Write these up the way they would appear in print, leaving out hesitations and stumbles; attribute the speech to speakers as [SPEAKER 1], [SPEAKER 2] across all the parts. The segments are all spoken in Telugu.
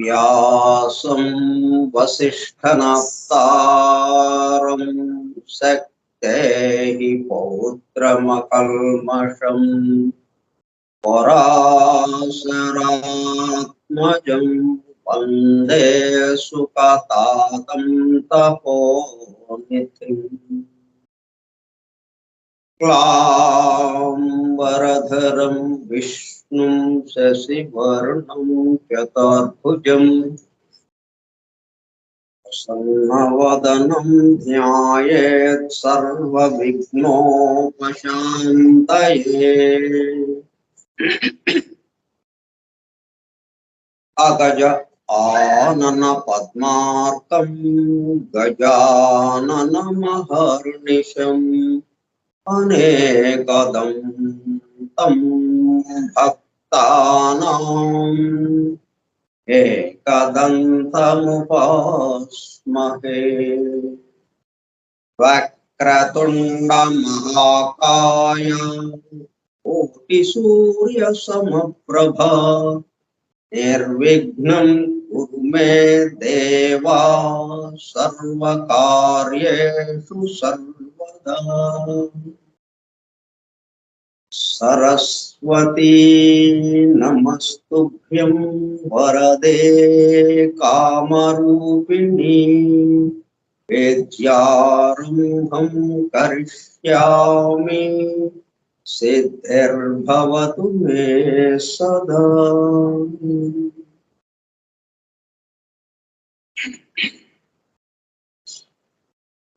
[SPEAKER 1] व्यासं वसिष्ठनप्तारं शक्तेः पौत्रमकल्मषम् पराशरात्मजं वन्दे सुखतातं तपोनिधिम् क्लाम्बरधरं विष्णुं शशिवर्णं चतुर्भुजं प्रसन्नवदनं ध्यायेत् सर्वविघ्नोपशान्तये। अगज आनन पद्मार्कं गजाननमहर्निशम् अनेकदं तं भक्तानाम् एकदन्तमुपास्महे। वक्रतुण्डमहाकाय कोटिसूर्यसमप्रभा निर्विघ्नं कुरु मे देवा सर्वकार्येषु सर्वदा। सरस्वती नमस्तुभ्यं वरदे कामरूपिणी विद्यारम्भं करिष्यामि सिद्धिर्भवतु मे सदा।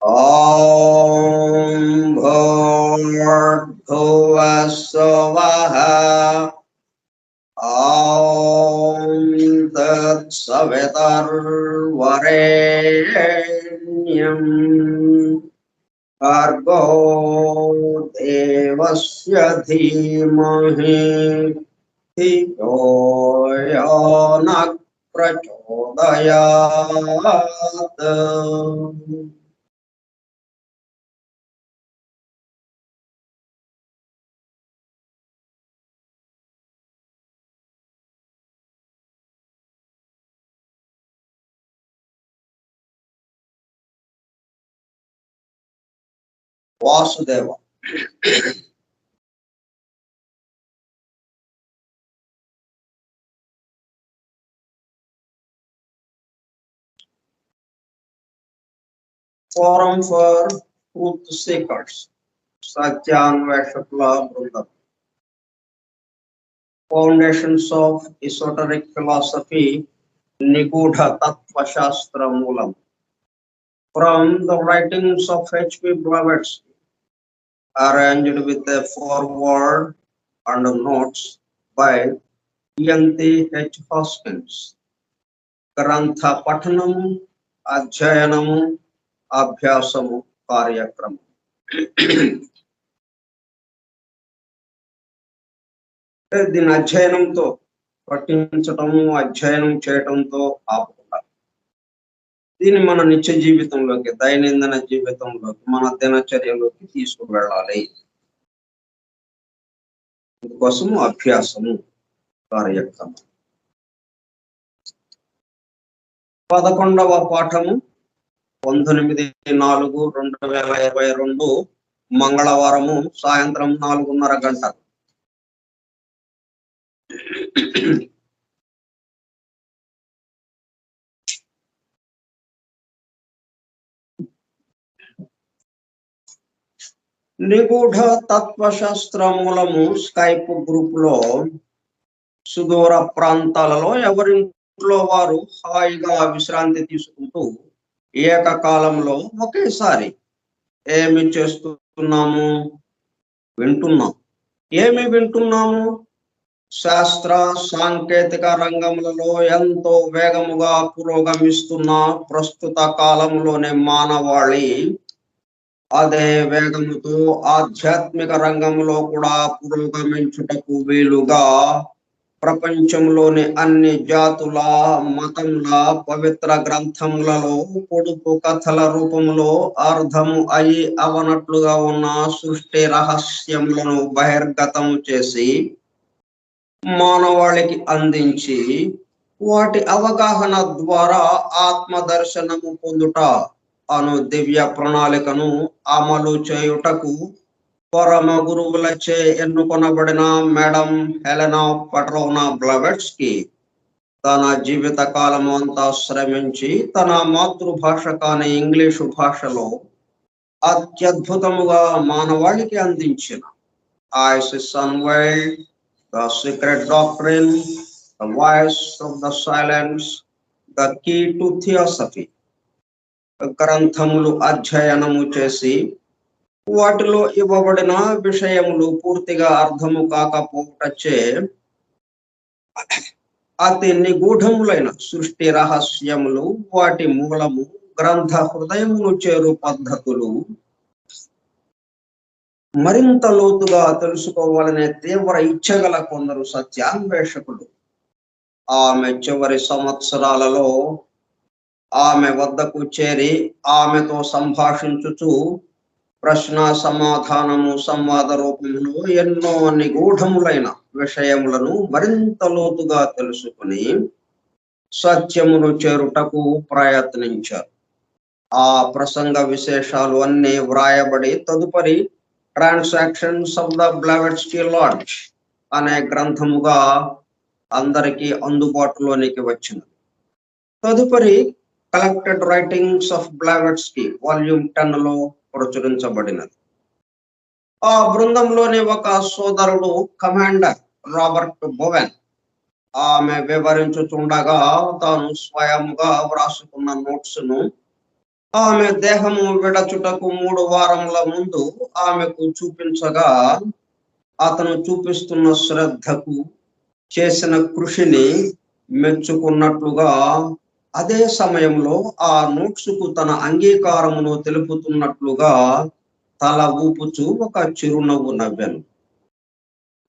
[SPEAKER 1] ॐ भूर्भुवः स्वः ॐ तत्सवितुर्वरेण्यं भर्गो देवस्य धीमहि धियो यो नः प्रचोदयात्। Vasudev forum for truth seekers. సత్యాన్వేషకుల బృందం. ఫౌండేషన్స్ ఆఫ్ ఎసోటరిక్ ఫిలాసఫీ, నిగూఢ తత్వశాస్త్ర మూలం. From the writings of H.P. Blavatsky, arranged with a foreword and notes by Yanti H. Hoskins. గ్రంథ పఠనము, అధ్యయనము, అభ్యాసము కార్యక్రమం. దీని అధ్యయనంతో పఠించటము, అధ్యయనం చేయటంతో ఆపకుండా దీన్ని మన నిత్య జీవితంలోకి, దైనందిన జీవితంలోకి, మన దినచర్యలోకి తీసుకువెళ్ళాలి. అందుకోసము అభ్యాసము కార్యక్రమం. 11వ పాఠము 19/4/2022 మంగళవారము సాయంత్రం 4:30 గంటలు. నిగూఢ తత్వశాస్త్ర మూలము స్కైప్ గ్రూప్ లో సుదూర ప్రాంతాలలో ఎవరింట్లో వారు హాయిగా విశ్రాంతి తీసుకుంటూ ఏకకాలంలో ఒకేసారి ఏమి చేస్తున్నాము? వింటున్నాం. ఏమి వింటున్నాము? శాస్త్ర సాంకేతిక రంగములలో ఎంతో వేగముగా పురోగమిస్తున్న ప్రస్తుత కాలంలోనే మానవాళి అదే వేగముతో ఆధ్యాత్మిక రంగంలో కూడా పురోగమించుటకు వీలుగా ప్రపంచంలోని అన్ని జాతుల, మతముల పవిత్ర గ్రంథములలో పొడుపు కథల రూపంలో అర్థము అయి అవనట్లుగా ఉన్న సృష్టి రహస్యములను బహిర్గతము చేసి మానవాళికి అందించి వాటి అవగాహన ద్వారా ఆత్మదర్శనము పొందుట అను దివ్య ప్రణాళికను అమలు చేయుటకు పరమ గురువులచే ఎన్నుకొనబడిన మేడం హెలెనా పెట్రోవ్నా బ్లవెట్స్కీ తన జీవిత కాలం అంతా శ్రమించి తన మాతృభాష కాని ఇంగ్లీషు భాషలో అత్యద్భుతముగా మానవాళికి అందించిన Isis Unveiled, The Secret Doctrine, The Voice of the Silence, The Key to Theosophy గ్రంథములు అధ్యయనము చేసి వాటిలో ఇవ్వబడిన విషయములు పూర్తిగా అర్థము కాకపోవటచే అతి నిగూఢములైన సృష్టి రహస్యములు, వాటి మూలము, గ్రంథ హృదయమును చేరు పద్ధతులు మరింత లోతుగా తెలుసుకోవాలనే తీవ్ర ఇచ్చగల కొందరు సత్యాన్వేషకులు ఆమె చివరి సంవత్సరాలలో ఆమె వద్దకు చేరి ఆమెతో సంభాషించుచు ప్రశ్న సమాధానము సంవాద రూపంలో ఎన్నో నిగూఢములైన విషయములను మరింత లోతుగా తెలుసుకుని సత్యమును చేరుటకు ప్రయత్నించారు. ఆ ప్రసంగ విశేషాలు అన్నీ వ్రాయబడి తదుపరి transactions of the Blavatsky lodge అనే గ్రంథముగా అందరికీ అందుబాటులోనికి వచ్చినది. తదుపరి collected writings of Blavatsky volume 10 లో ప్రచురించబడినది. ఆ బృందంలోని ఒక సోదరుడు కమాండర్ రాబర్ట్ బోవెన్ ఆమె వివరించుతుండగా తాను స్వయముగా వ్రాసుకున్న నోట్స్ ను ఆమె దేహము విడచుటకు 3 వారముల ముందు ఆమెకు చూపించగా అతను చూపిస్తున్న శ్రద్ధకు, చేసిన కృషిని మెచ్చుకున్నట్లుగా అదే సమయంలో ఆ నోట్స్ కు తన అంగీకారమును తెలుపుతున్నట్లుగా తల ఊపుచూ ఒక చిరునవ్వు నవ్వాను.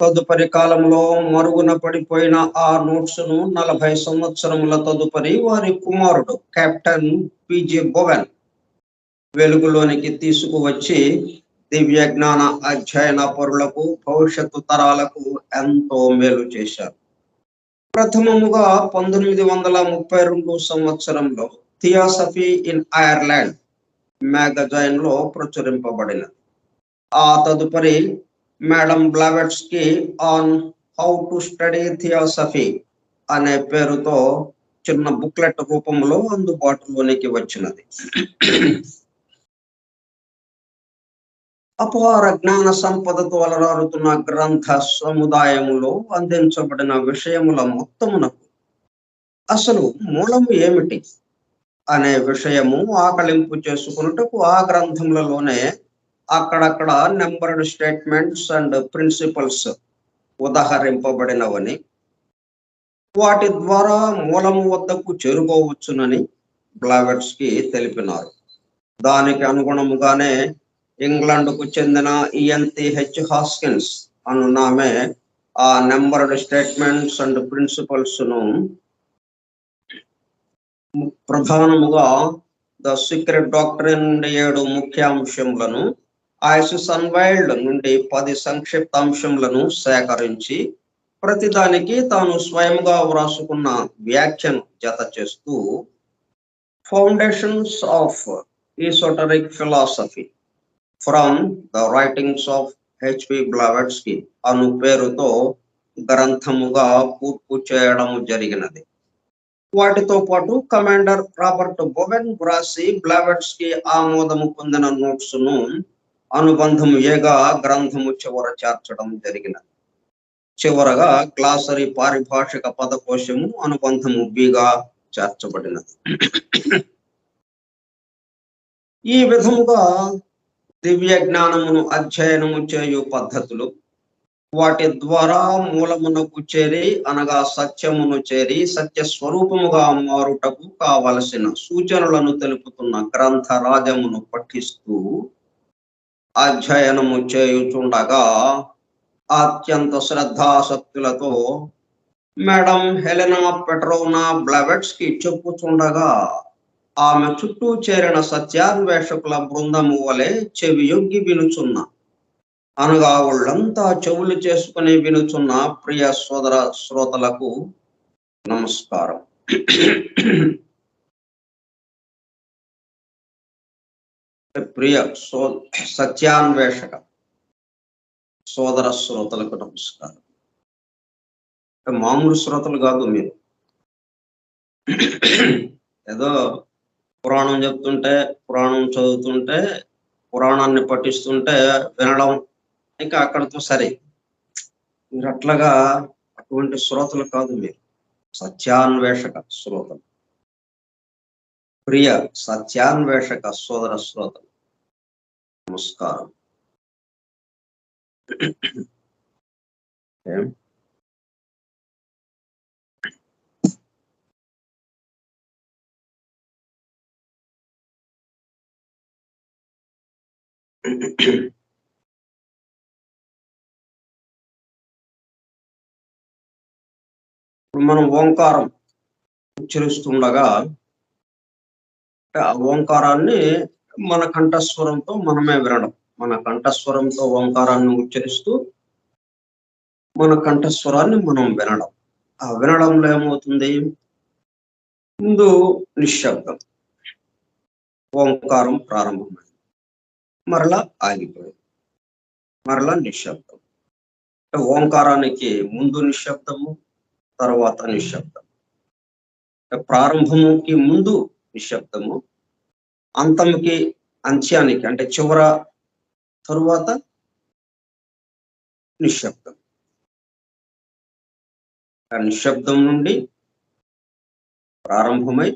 [SPEAKER 1] తదుపరి కాలంలో మరుగున పడిపోయిన ఆ నోట్స్ ను 40 సంవత్సరముల తదుపరి వారి కుమారుడు కెప్టెన్ పిజే బోవెన్ వెలుగులోనికి తీసుకువచ్చి దివ్య జ్ఞాన అధ్యయన పరులకు, భవిష్యత్తు తరాలకు ఎంతో మేలు చేశారు. ప్రథమముగా 1932 సంవత్సరంలో థియాసఫీ ఇన్ ఐర్లాండ్ మ్యాగజైన్ లో ప్రచురింపబడినది. ఆ తదుపరి madam Blavatsky on how to study theosophy అనే పేరుతో చిన్న బుక్లెట్ రూపంలో అందుబాటులోనికి వచ్చినది. అపార జ్ఞాన సంపదతో అలరారుతున్న గ్రంథ సముదాయములో అందించబడిన విషయముల మొత్తమునకు అసలు మూలము ఏమిటి అనే విషయము ఆకలింపు చేసుకున్నట్టుకు ఆ గ్రంథములలోనే అక్కడక్కడ నెంబర్డ్ స్టేట్మెంట్స్ అండ్ ప్రిన్సిపల్స్ ఉదహరింపబడినవని, వాటి ద్వారా మూలము వద్దకు చేరుకోవచ్చునని బ్లావెట్స్కి తెలిపినారు. దానికి అనుగుణముగానే ఇంగ్లాండ్కు చెందిన ENTH హాస్కిన్స్ అన్నామే ఆ నెంబర్డ్ స్టేట్మెంట్స్ అండ్ ప్రిన్సిపల్స్ ను ప్రధానముగా ద సీక్రెట్ డాక్ట్రిన్ నుండి 7 ముఖ్యాంశములను, ఐసిస్ అన్వైల్డ్ నుండి 10 సంక్షిప్తాంశములను సేకరించి ప్రతిదానికి తాను స్వయంగా వ్రాసుకున్న వ్యాఖ్యను జత చేస్తూ foundations of esoteric philosophy from the writings of HP Blavatsky అను పేరుతో గ్రంథముగా పూర్తి చేయడం జరిగినది. వాటితో పాటు కమాండర్ రాబర్ట్ బోవెన్ వ్రాసి బ్లావెట్స్కీ ఆమోదము పొందిన నోట్స్ ను అనుబంధము ఏగా గ్రంథము చివర చేర్చడం జరిగినది. చివరగా గ్లాసరీ పారిభాషిక పదకోశము అనుబంధము బిగా చేర్చబడినది. ఈ విధముగా దివ్య జ్ఞానమును అధ్యయనము చేయు పద్ధతులు, వాటి ద్వారా మూలమునకు చేరి అనగా సత్యమును చేరి సత్య స్వరూపముగా మారుటకు కావలసిన సూచనలను తెలుపుతున్న గ్రంథ రాజమును పఠిస్తూ అధ్యయనము చేయుచుండగా అత్యంత శ్రద్ధాసక్తులతో మేడం హెలెనా పెట్రోవ్నా బ్లావెట్స్కీ చెప్పుచుండగా ఆమె చుట్టూ చేరిన సత్యాన్వేషకుల బృందము వలె చెవియొగ్గి వినుచున్న, అనగా వాళ్ళంతా చెవులు చేసుకుని వినుచున్న ప్రియ సోదర శ్రోతలకు నమస్కారం. ప్రియ సత్యాన్వేషక సోదర శ్రోతలకు నమస్కారం. మామూలు శ్రోతలు కాదు మీరు. ఏదో పురాణం చెప్తుంటే, పురాణం చదువుతుంటే, పురాణాన్ని పఠిస్తుంటే వినడం ఇంకా అక్కడితో సరే. మీరు అట్లాగా అటువంటి శ్రోతలు కాదు మీరు, సత్యాన్వేషక శ్రోతలు. ప్రియ సత్యాన్వేషక సోదర శ్రోతలు నమస్కారం. మనం ఓంకారం ఉచ్చరిస్తుండగా ఆ ఓంకారాన్ని మన కంఠస్వరంతో మనమే వినడం. మన కంఠస్వరంతో ఓంకారాన్ని ఉచ్చరిస్తూ మన కంఠస్వరాన్ని మనం వినడం. ఆ వినడంలో ఏమవుతుంది, ముందు నిశ్శబ్దం, ఓంకారం ప్రారంభమైంది, మరలా ఆగిపోయింది, మరలా నిశ్శబ్దం. ఓంకారానికి ముందు నిశ్శబ్దము, తర్వాత నిశ్శబ్దం. ప్రారంభముకి ముందు నిశ్శబ్దము, అంతంకి అంత్యానికి అంటే చివర తరువాత నిశ్శబ్దం. ఆ నిశ్శబ్దం నుండి ప్రారంభమై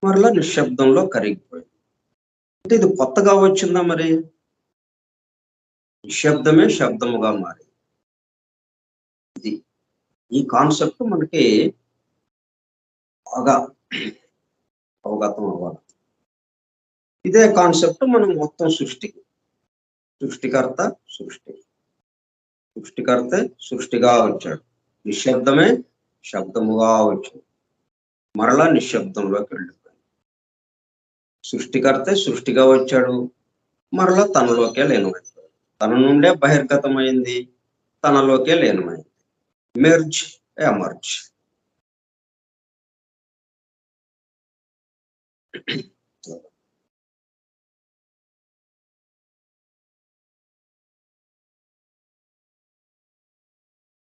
[SPEAKER 1] మరలా నిశ్శబ్దంలో కరిగిపోయింది. అంటే ఇది కొత్తగా వచ్చిందా? మరి నిశ్శబ్దమే శబ్దముగా మారింది. ఇది ఈ కాన్సెప్ట్ మనకి బాగా అవగతం అవ్వాలి. ఇదే కాన్సెప్ట్ మనం మొత్తం సృష్టికర్త సృష్టికర్త సృష్టిగా వచ్చాడు, నిశ్శబ్దమే శబ్దముగా వచ్చింది, మరలా నిశ్శబ్దంలోకి వెళ్ళిపోయింది. సృష్టికర్తే సృష్టిగా వచ్చాడు, మరలా తనలోకే లీనమైపోయాడు. తన నుండే బహిర్గతమైంది, తనలోకే లీనమైంది. Merge emerge.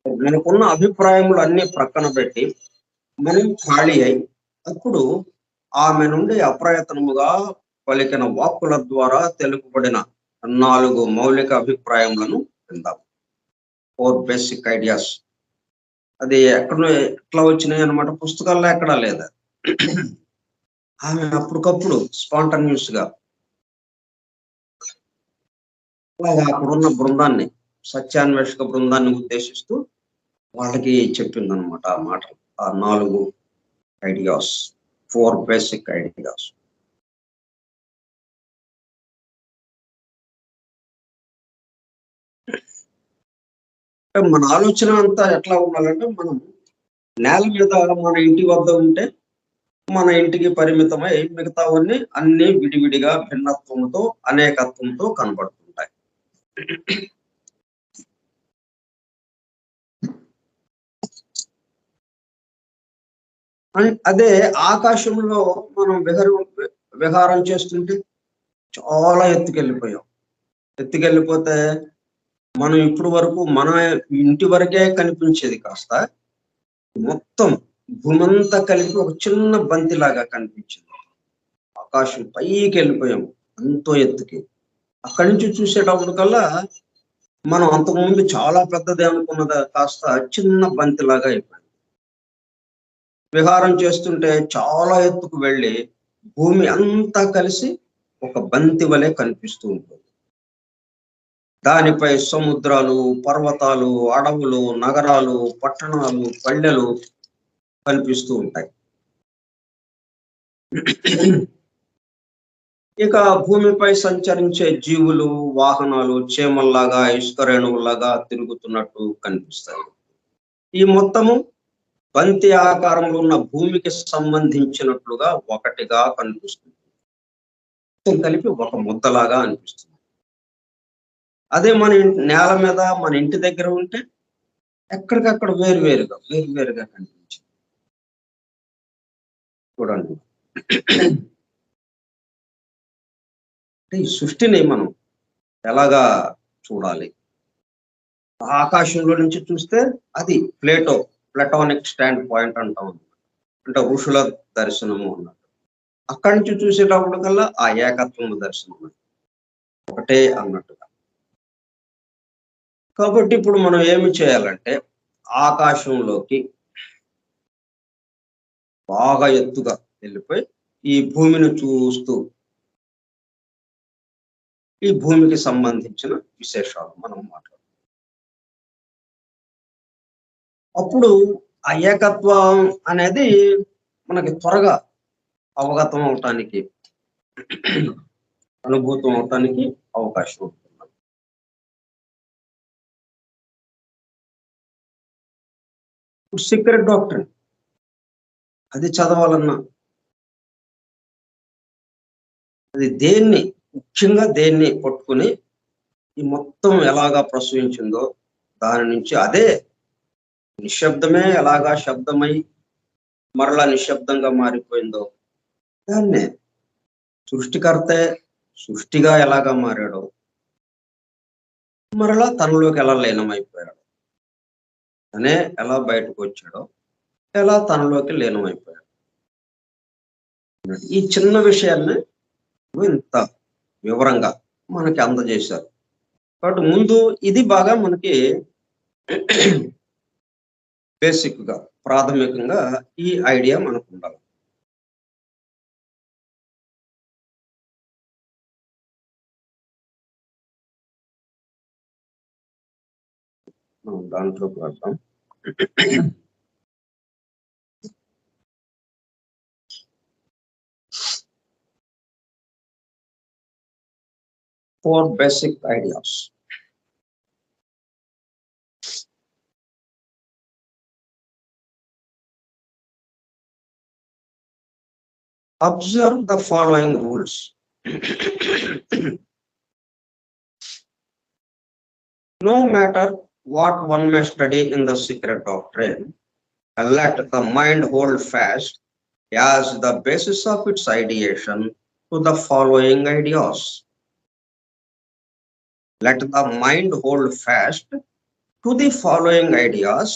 [SPEAKER 1] మనకున్న అభిప్రాయములు అన్ని ప్రక్కన పెట్టి మనం ఖాళీ అయి అప్పుడు ఆమె నుండి అప్రయత్నముగా పలికిన వాక్కుల ద్వారా తెలుపబడిన 4 మౌలిక అభిప్రాయములను విందాం. 4 బేసిక్ ఐడియాస్. అది ఎట్లా వచ్చినాయి అన్నమాట, పుస్తకాల్లో ఎక్కడా లేదా. ఆమె అప్పటికప్పుడు స్పాంటన్యూస్ గా అలాగా అక్కడున్న బృందాన్ని, సత్యాన్వేషక బృందాన్ని ఉద్దేశిస్తూ వాళ్ళకి చెప్పిందనమాట ఆ మాటలు, ఆ 4 ఐడియాస్, 4 బేసిక్ ఐడియాస్. మన ఆలోచన అంతా ఎట్లా ఉండాలంటే, మనం నేల మీద మన ఇంటి వద్ద ఉంటే మన ఇంటికి పరిమితమై మిగతావన్నీ అన్ని విడివిడిగా భిన్నత్వంతో అనేకత్వంతో కనబడుతుంటాయి. అదే ఆకాశంలో మనం విహారం చేస్తుంటే చాలా ఎత్తుకెళ్ళిపోతే మనం ఇప్పుడు వరకు మన ఇంటి వరకే కనిపించేది కాస్త మొత్తం భూమంతా కలిపి ఒక చిన్న బంతిలాగా కనిపించింది. ఆకాశం పైకి వెళ్ళిపోయాం ఎంతో ఎత్తుకి. అక్కడి నుంచి చూసేటప్పటికల్లా మనం అంతకుముందు చాలా పెద్దది అనుకున్నది కాస్త చిన్న బంతిలాగా అయిపోయింది. విహారం చేస్తుంటే చాలా ఎత్తుకు వెళ్ళి భూమి అంతా కలిసి ఒక బంతి వలె కనిపిస్తూ ఉంటుంది. దానిపై సముద్రాలు, పర్వతాలు, అడవులు, నగరాలు, పట్టణాలు, పల్లెలు కనిపిస్తూ ఉంటాయి. ఇక భూమిపై సంచరించే జీవులు, వాహనాలు చీమల్లాగా, ఇసుక రేణువుల్లాగా తిరుగుతున్నట్టు కనిపిస్తాయి. ఈ మొత్తము బంతి ఆకారంలో ఉన్న భూమికి సంబంధించినట్లుగా ఒకటిగా కనిపిస్తుంది. కలిపి ఒక ముద్దలాగా అనిపిస్తుంది. అదే మన నేల మీద మన ఇంటి దగ్గర ఉంటే ఎక్కడికక్కడ వేరువేరుగా కనిపించింది. చూడండి, ఈ సృష్టిని మనం ఎలాగా చూడాలి? ఆకాశంలో నుంచి చూస్తే అది ప్లాటోనిక్ స్టాండ్ పాయింట్ అంటాం, అంటే ఋషుల దర్శనము అన్నట్టు. అక్కడి నుంచి చూసేటప్పటికల్లా ఆ ఏకత్వము దర్శనం ఒకటే అన్నట్టుగా. కాబట్టి ఇప్పుడు మనం ఏమి చేయాలంటే, ఆకాశంలోకి బాగా ఎత్తుగా వెళ్ళిపోయి ఈ భూమిని చూస్తూ ఈ భూమికి సంబంధించిన విశేషాలు మనం మాట్లాడుతాం. అప్పుడు ఆ ఏకత్వం అనేది మనకి త్వరగా అవగతం అవటానికి, అనుభూతం అవటానికి అవకాశం ఉంటుంది. ఇప్పుడు సీక్రెట్ డాక్టర్ అది చదవాలన్నా, అది ముఖ్యంగా దేన్ని పట్టుకుని ఈ మొత్తం ఎలాగా ప్రసవించిందో దాని నుంచి, అదే నిశ్శబ్దమే ఎలాగా శబ్దమై మరలా నిశ్శబ్దంగా మారిపోయిందో, దాన్నే సృష్టికర్తే సృష్టిగా ఎలాగా మారాడో, మరలా తనలోకి ఎలా లీనమైపోయాడు, తనే ఎలా బయటకు వచ్చాడో, ఎలా తనలోకి లీనమైపోయాడు. ఈ చిన్న విషయాన్ని ఇంత వివరంగా మనకి అందజేశారు. కాబట్టి ముందు ఇది బాగా మనకి బేసిక్ గా, ప్రాథమికంగా ఈ ఐడియా మనకు ఉండాలి. మనం దాంట్లోకి వెళ్తాం. Four basic ideas. Observe the following rules. No matter what one may study in the secret doctrine, let the mind hold fast as the basis of its ideation to the following ideas. Let the mind hold fast to the following ideas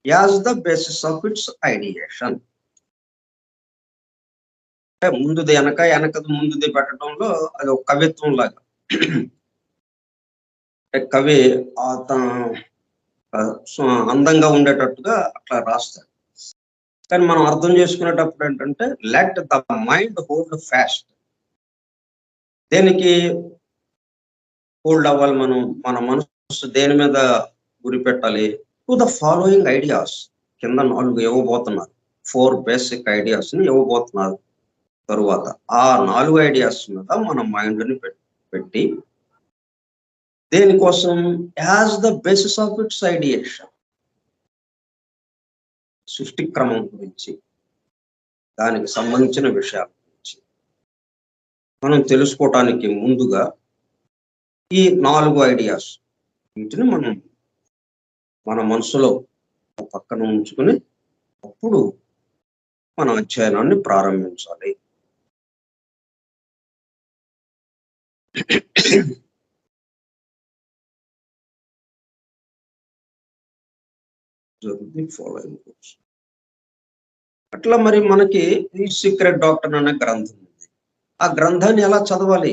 [SPEAKER 1] as the basis of its ideation. అంటే ముందుది వెనక, వెనకది ముందుది పెట్టడంలో అది ఒక కవిత్వం లాగా. అంటే కవి అందంగా ఉండేటట్టుగా అట్లా రాస్తాడు. కానీ మనం అర్థం చేసుకునేటప్పుడు ఏంటంటే, let the mind hold fast. దేనికి హోల్డ్ అవ్వాలి మనం? మన మనసు దేని మీద గురి పెట్టాలి? To the following ideas. కింద 4 ఇవ్వబోతున్నారు. 4 బేసిక్ ఐడియాస్ ని ఇవ్వబోతున్నారు. తరువాత ఆ 4 ఐడియాస్ మీద మన మైండ్ ని పెట్టి దేనికోసం? As the basis of it's ideation. సృష్టి క్రమం గురించి, దానికి సంబంధించిన విషయాల గురించి మనం తెలుసుకోవటానికి ముందుగా ఈ 4 ఐడియాస్ వీటిని మనం మన మనసులో పక్కన ఉంచుకుని అప్పుడు మన అధ్యయనాన్ని ప్రారంభించాలి. అట్లా మరి మనకి ఈ సీక్రెట్ డాక్టర్ అనే గ్రంథం ఉంది. ఆ గ్రంథాన్ని ఎలా చదవాలి?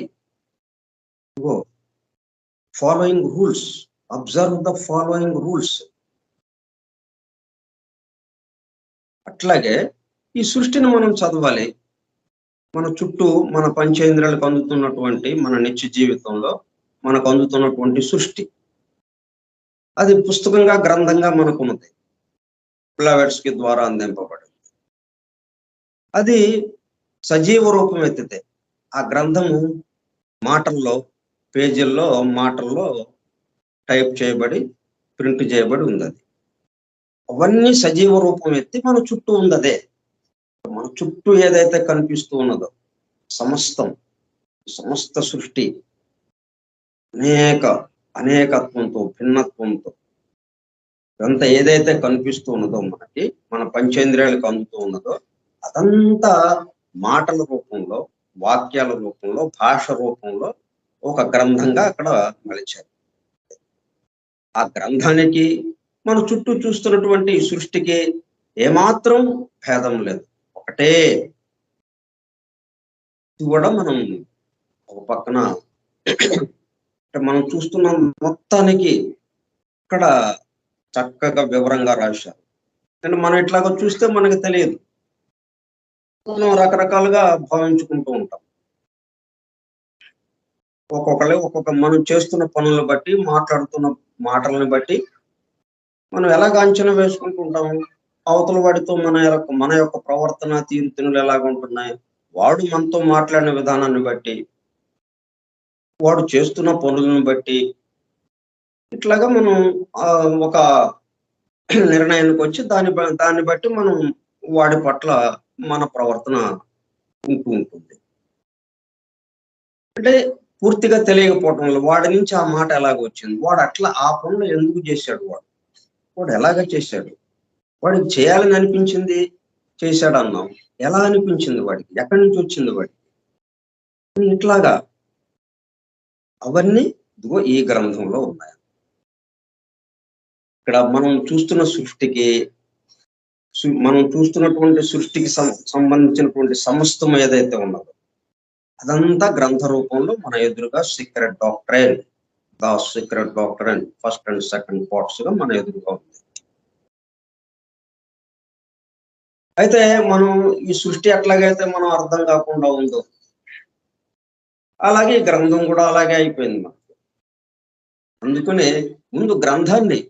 [SPEAKER 1] Following rules. Observe the following rules. అట్లాగే ఈ సృష్టిని మనం చదవాలి. మన చుట్టూ మన పంచేంద్రియాలకు అందుతున్నటువంటి మన నిత్య జీవితంలో మనకు అందుతున్నటువంటి సృష్టి, అది పుస్తకంగా గ్రంథంగా మనకున్నది. బ్లవెట్స్కి ద్వారా అందింపబడింది. అది సజీవ రూపం ఎత్తితే ఆ గ్రంథము మాటల్లో, పేజీల్లో మాటల్లో టైప్ చేయబడి ప్రింట్ చేయబడి ఉంది. అది అవన్నీ సజీవ రూపం ఎత్తి మన చుట్టూ ఉందదే. మన చుట్టూ ఏదైతే కనిపిస్తూ ఉన్నదో సమస్త సృష్టి అనేకత్వంతో, భిన్నత్వంతో అంత ఏదైతే కనిపిస్తూ ఉన్నదో మనకి, మన పంచేంద్రియాలకు అందుతూ ఉన్నదో అదంతా మాటల రూపంలో, వాక్యాల రూపంలో, భాష రూపంలో ఒక గ్రంథంగా అక్కడ మలిచారు. ఆ గ్రంథానికి మన చుట్టూ చూస్తున్నటువంటి సృష్టికి ఏమాత్రం భేదం లేదు, ఒకటే. ఇది కూడా మనం ఒక పక్కన అంటే మనం చూస్తున్న మొత్తానికి ఇక్కడ చక్కగా వివరంగా రాశారు. కానీ మనం ఇట్లాగా చూస్తే మనకు తెలియదు, మనం రకరకాలుగా భావించుకుంటూ ఉంటాం. ఒక్కొక్క మనం చేస్తున్న పనులను బట్టి, మాట్లాడుతున్న మాటలను బట్టి మనం ఎలాగ అంచనా వేసుకుంటూ ఉంటాము. అవతల వాడితో మన యొక్క ప్రవర్తన తీరుతెన్నులు ఎలాగ ఉంటున్నాయి, వాడు మనతో మాట్లాడిన విధానాన్ని బట్టి, వాడు చేస్తున్న పనులను బట్టి, ఇట్లాగా మనం ఒక నిర్ణయానికి వచ్చి దాన్ని బట్టి మనం వాడి పట్ల మన ప్రవర్తన ఉంటూ ఉంటుంది. అంటే పూర్తిగా తెలియకపోవటం వల్ల వాడి నుంచి ఆ మాట ఎలాగ వచ్చింది, వాడు అట్లా ఆ పనులు ఎందుకు చేశాడు, వాడు ఎలాగ చేశాడు, వాడికి చేయాలని అనిపించింది చేశాడు అన్నాం, ఎలా అనిపించింది వాడికి, ఎక్కడి నుంచి వచ్చింది వాడికి, ఇట్లాగా అవన్నీ ఇదిగో ఈ గ్రంథంలో ఉన్నాయి. ఇక్కడ మనం చూస్తున్నటువంటి సృష్టికి సంబంధించినటువంటి సమస్తం ఏదైతే ఉన్నదో అదంతా గ్రంథ రూపంలో మన ఎదురుగా secret doctrine, the secret doctrine first and second parts గా మన ఎదురుగా ఉంది. అయితే మనం ఈ సృష్టి ఎట్లాగైతే మనం అర్థం కాకుండా ఉందో అలాగే ఈ గ్రంథం కూడా అలాగే అయిపోయింది మనకు. అందుకనే ముందు గ్రంథాన్ని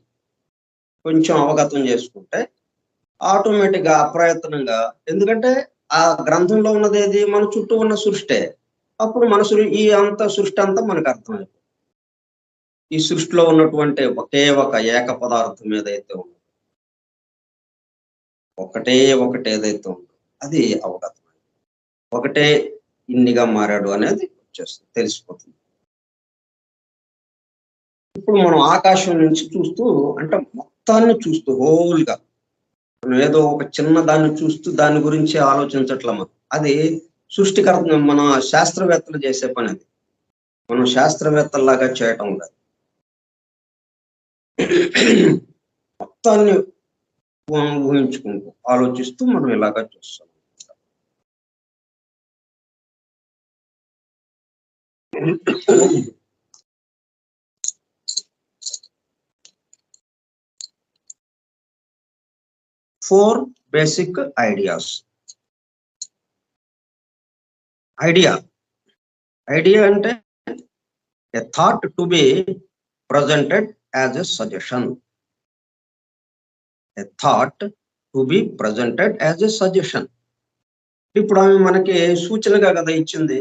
[SPEAKER 1] కొంచెం అవగతం చేసుకుంటే ఆటోమేటిక్గా అప్రయత్నంగా, ఎందుకంటే ఆ గ్రంథంలో ఉన్నది ఏది, మన చుట్టూ ఉన్న సృష్టే. అప్పుడు మన ఈ సృష్టి అంతా మనకు అర్థమైపోతుంది. ఈ సృష్టిలో ఉన్నటువంటి ఒకే ఒక ఏక పదార్థం ఏదైతే ఉందో, ఒకటే ఏదైతే ఉందో అది అవగతం, ఒకటే ఇన్నిగా మారాడు అనేది వచ్చేస్తుంది, తెలిసిపోతుంది. ఇప్పుడు మనం ఆకాశం నుంచి చూస్తూ, అంటే మొత్తాన్ని చూస్తూ హోల్గా, మనం ఏదో ఒక చిన్న దాన్ని చూస్తూ దాని గురించి ఆలోచించట్లే. అది సృష్టికర్త మన శాస్త్రవేత్తలు చేసే పని. అది మనం శాస్త్రవేత్తల్లాగా చేయటం లేదు. మొత్తాన్ని ఊహించుకుంటూ ఆలోచిస్తూ మనం ఇలాగా చూస్తాం. Four basic ideas. ఐడియా అంటే a thought to be presented as a suggestion. A thought to be presented as a suggestion. ఇప్పుడు ఆమె మనకి సూచనగా కదా ఇచ్చింది,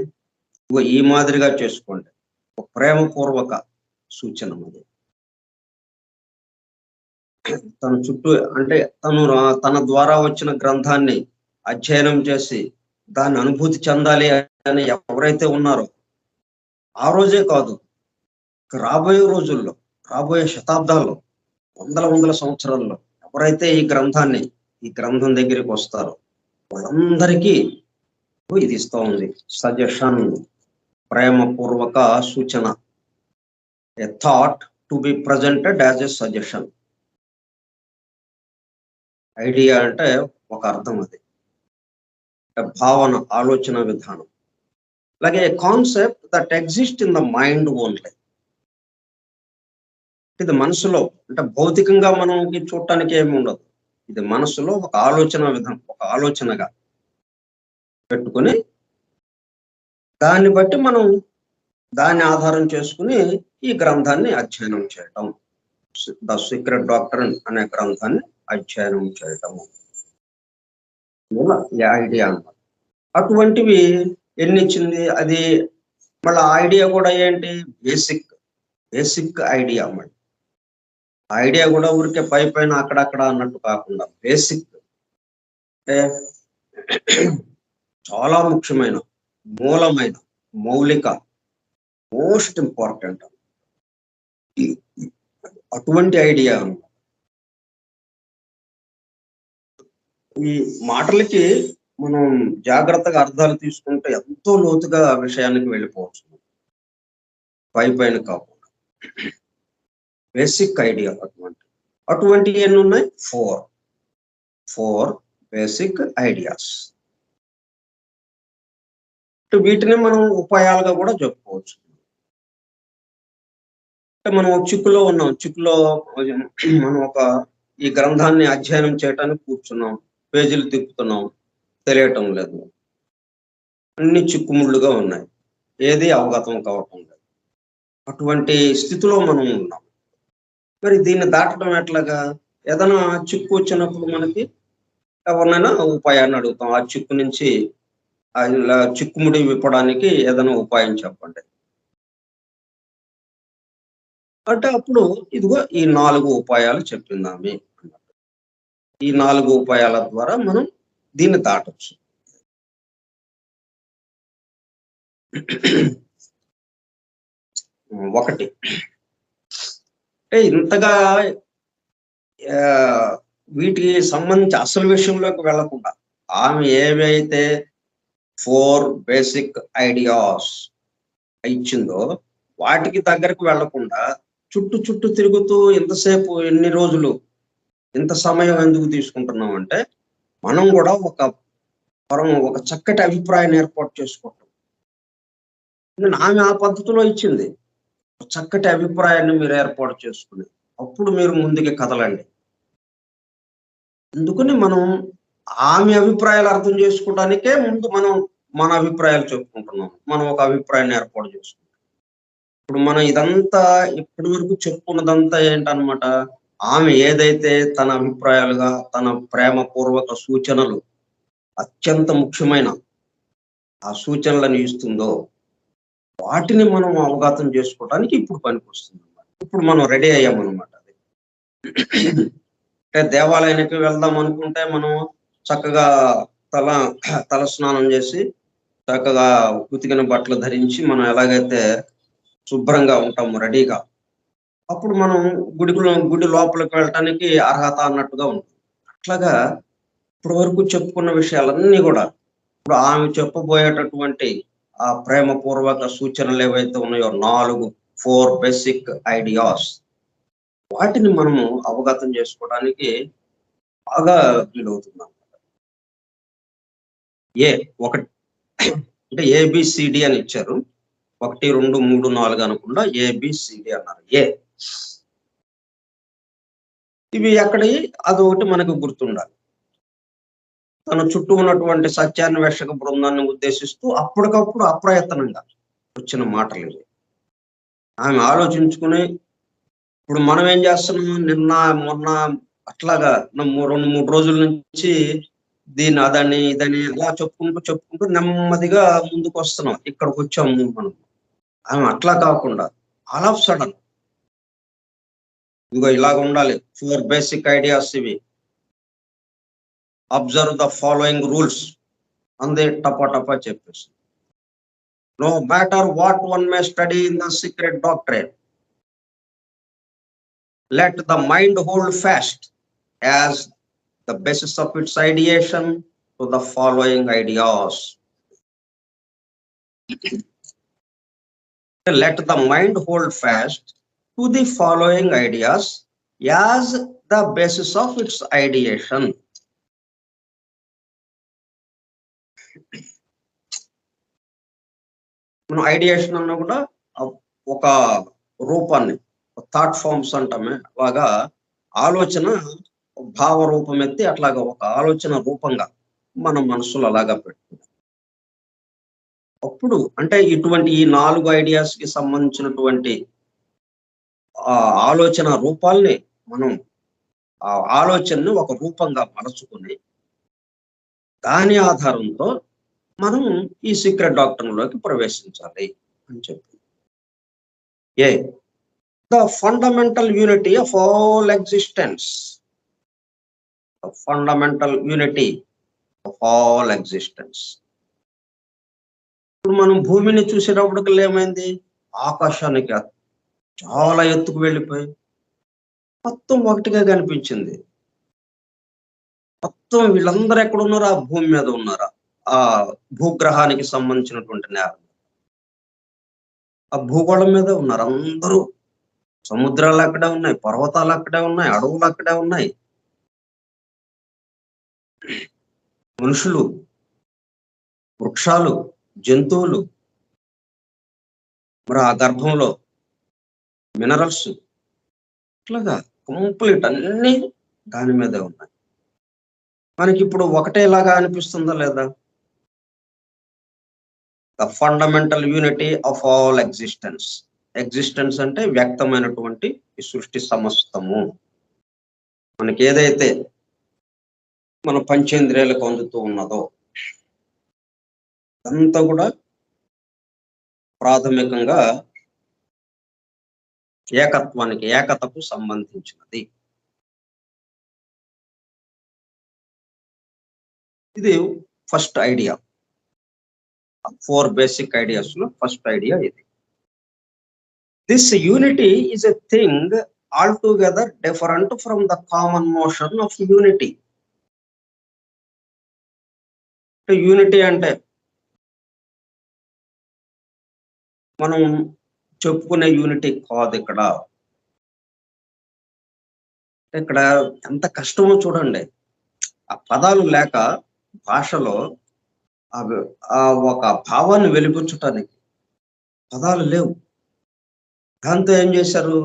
[SPEAKER 1] ఈ మాదిరిగా చేసుకోండి. ఒక ప్రేమపూర్వక సూచన అది. తన చుట్టూ అంటే తన ద్వారా వచ్చిన గ్రంథాన్ని అధ్యయనం చేసి దాన్ని అనుభూతి చెందాలి అని ఎవరైతే ఉన్నారో, ఆ రోజే కాదు, రాబోయే రోజుల్లో, రాబోయే శతాబ్దాల్లో, వందల సంవత్సరాల్లో ఎవరైతే ఈ గ్రంథం దగ్గరికి వస్తారో వాళ్ళందరికీ ఇది ఇస్తా ఉంది. సజెషన్, ప్రేమపూర్వక సూచన. A thought to be presented as a suggestion. Idea అంటే ఒక అర్థం, అది భావన, ఆలోచన విధానం. అలాగే concept that exist in the mind only. ఇది మనసులో, అంటే భౌతికంగా మనకి చూడటానికి ఏమి ఉండదు. ఇది మనసులో ఒక ఆలోచన విధానం, ఒక ఆలోచనగా పెట్టుకుని దాన్ని బట్టి మనం దాన్ని ఆధారం చేసుకుని ఈ గ్రంథాన్ని అధ్యయనం చేయటం. ద సీక్రెట్ డాక్ట్రిన్ అనే గ్రంథాన్ని అధ్యయనం చేయటము ఈ ఐడియా అన్నమాట. అటువంటివి ఎన్ని ఇచ్చింది అది. మళ్ళీ ఐడియా కూడా ఏంటి, బేసిక్ ఐడియా. మళ్ళీ ఐడియా కూడా ఊరికే పైన అక్కడక్కడ అన్నట్టు కాకుండా బేసిక్ అంటే చాలా ముఖ్యమైన, మూలమైన, మౌలిక, మోస్ట్ ఇంపార్టెంట్ అటువంటి ఐడియా. ఈ మాటలకి మనం జాగ్రత్తగా అర్థాలు తీసుకుంటే ఎంతో లోతుగా విషయానికి వెళ్ళిపోవచ్చు, పైన కాకుండా. బేసిక్ ఐడియా అటువంటి ఎన్ని ఉన్నాయి? Four basic ideas. వీటిని మనం ఉపాయాలుగా కూడా చెప్పుకోవచ్చు. అంటే మనం చిక్కులో ఉన్నాం, చిక్కులో మనం ఈ గ్రంథాన్ని అధ్యయనం చేయటానికి కూర్చున్నాం, పేజీలు తిప్పుతున్నాం, తెలియటం లేదు, అన్ని చిక్కుముళ్ళుగా ఉన్నాయి, ఏది అవగతం కావటం లేదు. అటువంటి స్థితిలో మనం ఉన్నాం. మరి దీన్ని దాటడం ఎట్లాగా? ఏదైనా చిక్కు వచ్చినప్పుడు మనకి ఎవరినైనా ఉపాయాన్ని అడుగుతాం. ఆ చిక్కు నుంచి చిక్కుముడి విప్పడానికి ఏదైనా ఉపాయం చెప్పండి అంటే అప్పుడు ఇదిగో ఈ 4 ఉపాయాలు చెప్పిందామే. ఈ 4 ఉపాయాల ద్వారా మనం దీన్ని దాటొచ్చు. ఒకటి అంటే ఇంతగా వీటికి సంబంధించి అసలు విషయంలోకి వెళ్లకుండా ఆమె ఏవైతే 4 బేసిక్ ఐడియాస్ ఇచ్చిందో వాటికి దగ్గరకు వెళ్లకుండా చుట్టూ తిరుగుతూ ఇంతసేపు, ఎన్ని రోజులు, ఇంత సమయం ఎందుకు తీసుకుంటున్నాం అంటే మనం కూడా ఒక చక్కటి అభిప్రాయాన్ని ఏర్పాటు చేసుకోవటం. ఆమె ఆ పద్ధతిలో ఇచ్చింది. చక్కటి అభిప్రాయాన్ని మీరు ఏర్పాటు చేసుకుని అప్పుడు మీరు ముందుకి కదలండి. అందుకని మనం ఆమె అభిప్రాయాలు అర్థం చేసుకోవడానికే ముందు మనం మన అభిప్రాయాలు చెప్పుకుంటున్నాం. మనం ఒక అభిప్రాయాన్ని ఏర్పాటు చేసుకుంటాం. ఇప్పుడు మనం ఇదంతా ఇప్పటి వరకు చెప్పుకున్నదంతా ఏంటన్నమాట, ఆమె ఏదైతే తన అభిప్రాయాలుగా, తన ప్రేమపూర్వక సూచనలు, అత్యంత ముఖ్యమైన ఆ సూచనలను ఇస్తుందో వాటిని మనం అవగాహన చేసుకోవడానికి ఇప్పుడు పనికొస్తుంది అన్నమాట. ఇప్పుడు మనం రెడీ అయ్యామన్నమాట. అది అంటే దేవాలయానికి వెళ్దాం అనుకుంటే మనం చక్కగా తల స్నానం చేసి చక్కగా ఉతికిన బట్టలు ధరించి మనం ఎలాగైతే శుభ్రంగా ఉంటాము రెడీగా, అప్పుడు మనం గుడి లోపలికి వెళ్ళటానికి అర్హత అన్నట్టుగా ఉంటుంది. అట్లాగా ఇప్పటి వరకు చెప్పుకున్న విషయాలన్నీ కూడా ఇప్పుడు ఆమె చెప్పబోయేటటువంటి ఆ ప్రేమపూర్వక సూచనలు ఏవైతే ఉన్నాయో 4 బేసిక్ ఐడియాస్, వాటిని మనము అవగతం చేసుకోవడానికి బాగా వీలవుతుంది. ఒకటి అంటే ABCD అని ఇచ్చారు. 1, 2, 3, 4 అనకుండా ABCD అన్నారు. ఇవి ఎక్కడి అదొకటి మనకు గుర్తుండాలి. తన చుట్టూ ఉన్నటువంటి సత్యాన్వేషక బృందాన్ని ఉద్దేశిస్తూ అప్పటికప్పుడు అప్రయత్నంగా వచ్చిన మాటలు ఇవి. ఆమె ఆలోచించుకుని ఇప్పుడు మనం ఏం చేస్తున్నాం, నిన్న మొన్న అట్లాగా 2-3 రోజుల నుంచి దీన్ని అదని ఇదని అలా చెప్పుకుంటూ నెమ్మదిగా ముందుకు వస్తున్నాం. ఇక్కడికి వచ్చాము మనం. ఆమె అట్లా కాకుండా ఆల్ ఆఫ్ సడన్ ఇదిగో ఇలాగ ఉండాలి. 4 బేసిక్ ఐడియాస్ ఇవి. అబ్జర్వ్ ద ఫాలోయింగ్ రూల్స్ అందే టపా చెప్పేసి. No matter what one may study in the secret doctrine, let the mind hold fast as the basis of its ideation to the following ideas. Let the mind hold fast to the following ideas as the basis of its ideation. మనం ఐడియేషన్ అన్నా కూడా ఒక రూపాన్ని థాట్ ఫార్మ్స్ అంటామే, అలాగా ఆలోచన భావ రూపం ఎత్తి అట్లాగా ఒక ఆలోచన రూపంగా మన మనసులో అలాగా పెట్టుకుంటాం. అప్పుడు అంటే ఇటువంటి ఈ 4 ఐడియాస్ కి సంబంధించినటువంటి ఆలోచన రూపాల్ని మనం ఆ ఆలోచనను ఒక రూపంగా మలచుకుని దాని ఆధారంతో మనం ఈ సీక్రెట్ డాక్టర్లోకి ప్రవేశించాలి అని చెప్పి. The fundamental unity of all existence. The fundamental unity of all existence. ఇప్పుడు మనం భూమిని చూసేటప్పటికి ఏమైంది, ఆకాశానికి చాలా ఎత్తుకు వెళ్ళిపోయి మొత్తం ఒకటిగా కనిపించింది. మొత్తం వీళ్ళందరూ ఎక్కడున్నారా, భూమి మీద ఉన్నారా, ఆ భూగ్రహానికి సంబంధించినటువంటి నేల, ఆ భూగోళం మీద ఉన్నారు అందరూ. సముద్రాలు అక్కడే ఉన్నాయి, పర్వతాలు అక్కడే ఉన్నాయి, అడవులు అక్కడే ఉన్నాయి, మనుషులు, వృక్షాలు, జంతువులు, మరి ఆ గర్భంలో మినరల్స్, ఇట్లాగా కంప్లీట్ అన్ని దాని మీదే ఉన్నాయి. మనకి ఇప్పుడు ఒకటేలాగా అనిపిస్తుందా లేదా? The fundamental unity of all existence. Existence అంటే వ్యక్తమైనటువంటి ఈ సృష్టి సమస్తము. మనకి ఏదైతే మన పంచేంద్రియాలకు అందుతూ ఉన్నదో అంతా కూడా ప్రాథమికంగా ఏకత్వానికి, ఏకతకు సంబంధించినది. ఇది ఫస్ట్ ఐడియా. 4 బేసిక్ ఐడియాస్ లో ఫస్ట్ ఐడియా ఇది. This unity is a thing altogether different from the common motion of unity. Unity అంటే మనం చెప్పుకునే యూనిటీ కాదు. ఇక్కడ ఎంత కష్టమో చూడండి. ఆ పదాలు లేక భాషలో ఒక భావాన్ని వెలిపించటానికి పదాలు లేవు. దాంతో ఏం చేశారు,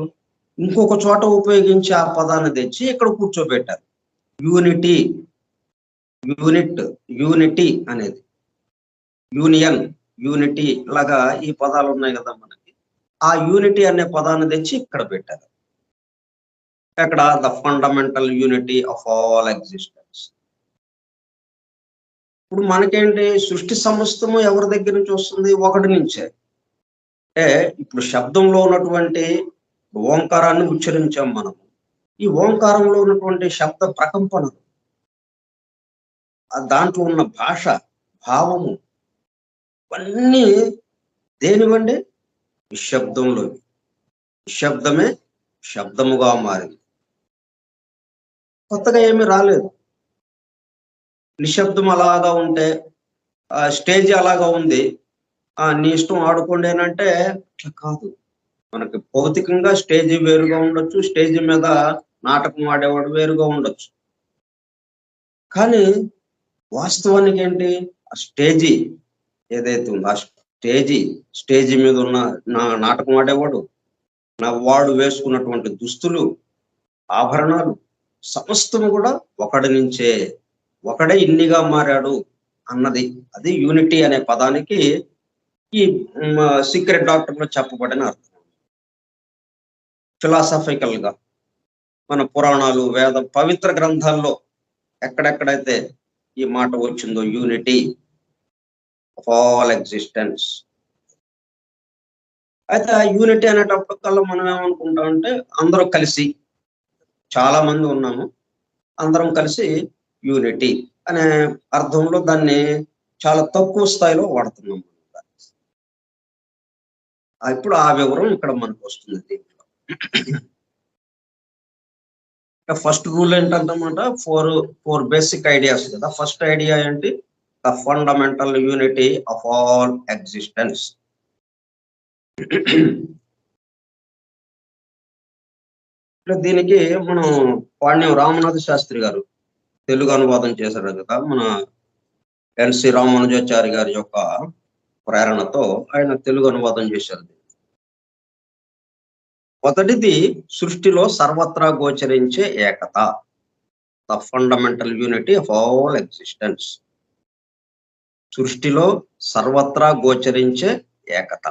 [SPEAKER 1] ఇంకొక చోట ఉపయోగించి ఆ పదాన్ని తెచ్చి ఇక్కడ కూర్చోబెట్టారు. యూనిటీ, యూనిటీ అనేది, యూనియన్, యూనిటీ, ఇలాగా ఈ పదాలు ఉన్నాయి కదా మనకి. ఆ యూనిటీ అనే పదాన్ని తెచ్చి ఇక్కడ పెట్టారు. ఇక్కడ the fundamental unity of all existence. ఇప్పుడు మనకేంటి, సృష్టి సమస్తము ఎవరి దగ్గర నుంచి వస్తుంది? ఒకటి నుంచే. అంటే ఇప్పుడు శబ్దంలో ఉన్నటువంటి ఓంకారాన్ని ఉచ్చరించాం మనం. ఈ ఓంకారంలో ఉన్నటువంటి శబ్ద ప్రకంపన, దాంట్లో ఉన్న భాష, భావము, ఇవన్నీ దేనివండి? నిశ్శబ్దంలో. నిశ్శబ్దమే శబ్దముగా మారింది. కొత్తగా ఏమీ రాలేదు. నిశ్శబ్దం అలాగా ఉంటే, స్టేజ్ అలాగా ఉంది, నీ ఇష్టం ఆడుకోండి అని అంటే అట్లా కాదు. మనకి భౌతికంగా స్టేజ్ వేరుగా ఉండొచ్చు, స్టేజ్ మీద నాటకం ఆడేవాడు వేరుగా ఉండొచ్చు. కానీ వాస్తవానికి ఏంటి, ఆ స్టేజీ ఏదైతే ఉందో, ఆ స్టేజి మీద ఉన్న నాటకం ఆడేవాడు, వాడు వేసుకున్నటువంటి దుస్తులు, ఆభరణాలు సమస్తము కూడా ఒకడి నుంచే, ఒకడే ఇన్నిగా మారాడు అన్నది, అది యూనిటీ అనే పదానికి ఈ సీక్రెట్ డాక్టర్ లో చెప్పబడిన అర్థం. ఫిలాసఫికల్ గా మన పురాణాలు, వేద, పవిత్ర గ్రంథాల్లో ఎక్కడెక్కడైతే ఈ మాట వచ్చిందో, యూనిటీ ఆఫ్ ఆల్ ఎగ్జిస్టెన్స్. అయితే ఆ యూనిటీ అనేటప్పటికల్లా మనం ఏమనుకుంటామంటే అందరూ కలిసి, చాలా మంది ఉన్నాము, అందరం కలిసి యూనిటీ అనే అర్థంలో దాన్ని చాలా తక్కువ స్థాయిలో వాడుతున్నాం. ఇప్పుడు ఆ వివరం ఇక్కడ మనకు వస్తుంది దీంట్లో. ఫస్ట్ రూల్ ఏంటంటమాట, ఫోర్ బేసిక్ ఐడియాస్ కదా. ఫస్ట్ ఐడియా ఏంటి? The fundamental unity of all existence. దీనికి మనం పాణ్యం రామనాథ శాస్త్రి గారు తెలుగు అనువాదం చేశారు కదా, మన ఎన్సి రామానుజాచారి గారి యొక్క ప్రేరణతో ఆయన తెలుగు అనువాదం చేశారు. మొదటిది సృష్టిలో సర్వత్రా గోచరించే ఏకత, the fundamental unity of all existence. సృష్టిలో సర్వత్రా గోచరించే ఏకత.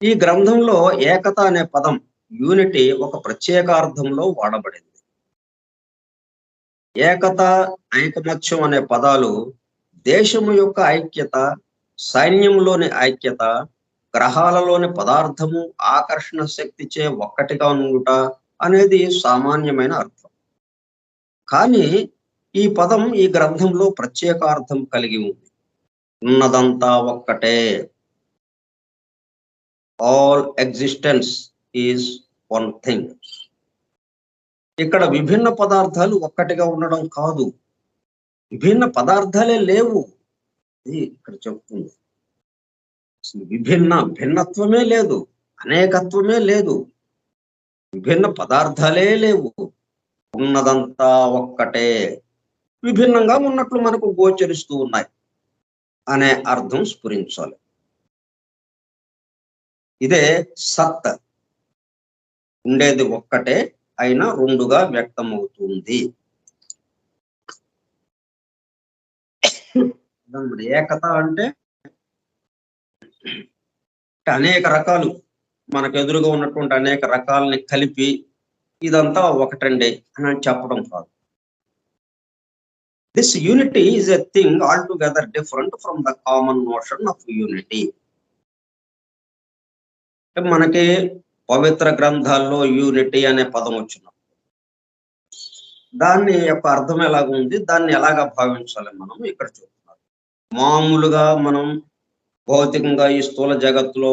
[SPEAKER 1] ఈ గ్రంథంలో ఏకత అనే పదం, యూనిటీ, ఒక ప్రత్యేకార్థంలో వాడబడింది. ఏకత, ఐకమత్యం అనే పదాలు దేశము యొక్క ఐక్యత, సైన్యంలోని ఐక్యత, గ్రహాలలోని పదార్థము ఆకర్షణ శక్తిచే ఒక్కటిగా ఉండుట అనేది సామాన్యమైన అర్థం. కానీ ఈ పదం ఈ గ్రంథంలో ప్రత్యేకార్థం కలిగి ఉంది. ఉన్నదంతా ఒక్కటే. All existence is one thing. ఇక్కడ విభిన్న పదార్థాలు ఒక్కటిగా ఉండడం కాదు, విభిన్న పదార్థాలే లేవు ఇక్కడ చెప్తుంది. భిన్నత్వమే లేదు, అనేకత్వమే లేదు, విభిన్న పదార్థాలే లేవు, ఉన్నదంతా ఒక్కటే. విభిన్నంగా ఉన్నట్లు మనకు గోచరిస్తూ ఉన్నాయి అనే అర్థం స్ఫురించాలి. ఇదే సత్, ఉండేది ఒక్కటే అయినా రెండుగా వ్యక్తమవుతుంది. ఏకత అంటే అనేక రకాలు, మనకు ఎదురుగా ఉన్నటువంటి అనేక రకాలని కలిపి ఇదంతా ఒకటండి అని చెప్పడం కాదు. This unity is a thing all together different from the common notion of unity. మనకి పవిత్ర గ్రంథాల్లో యూనిటీ అనే పదం వచ్చినప్పుడు దాన్ని యొక్క అర్థం ఎలాగ ఉంది, దాన్ని ఎలాగా భావించాలి మనం ఇక్కడ చూస్తున్నారు. మామూలుగా మనం భౌతికంగా ఈ స్థూల జగత్తులో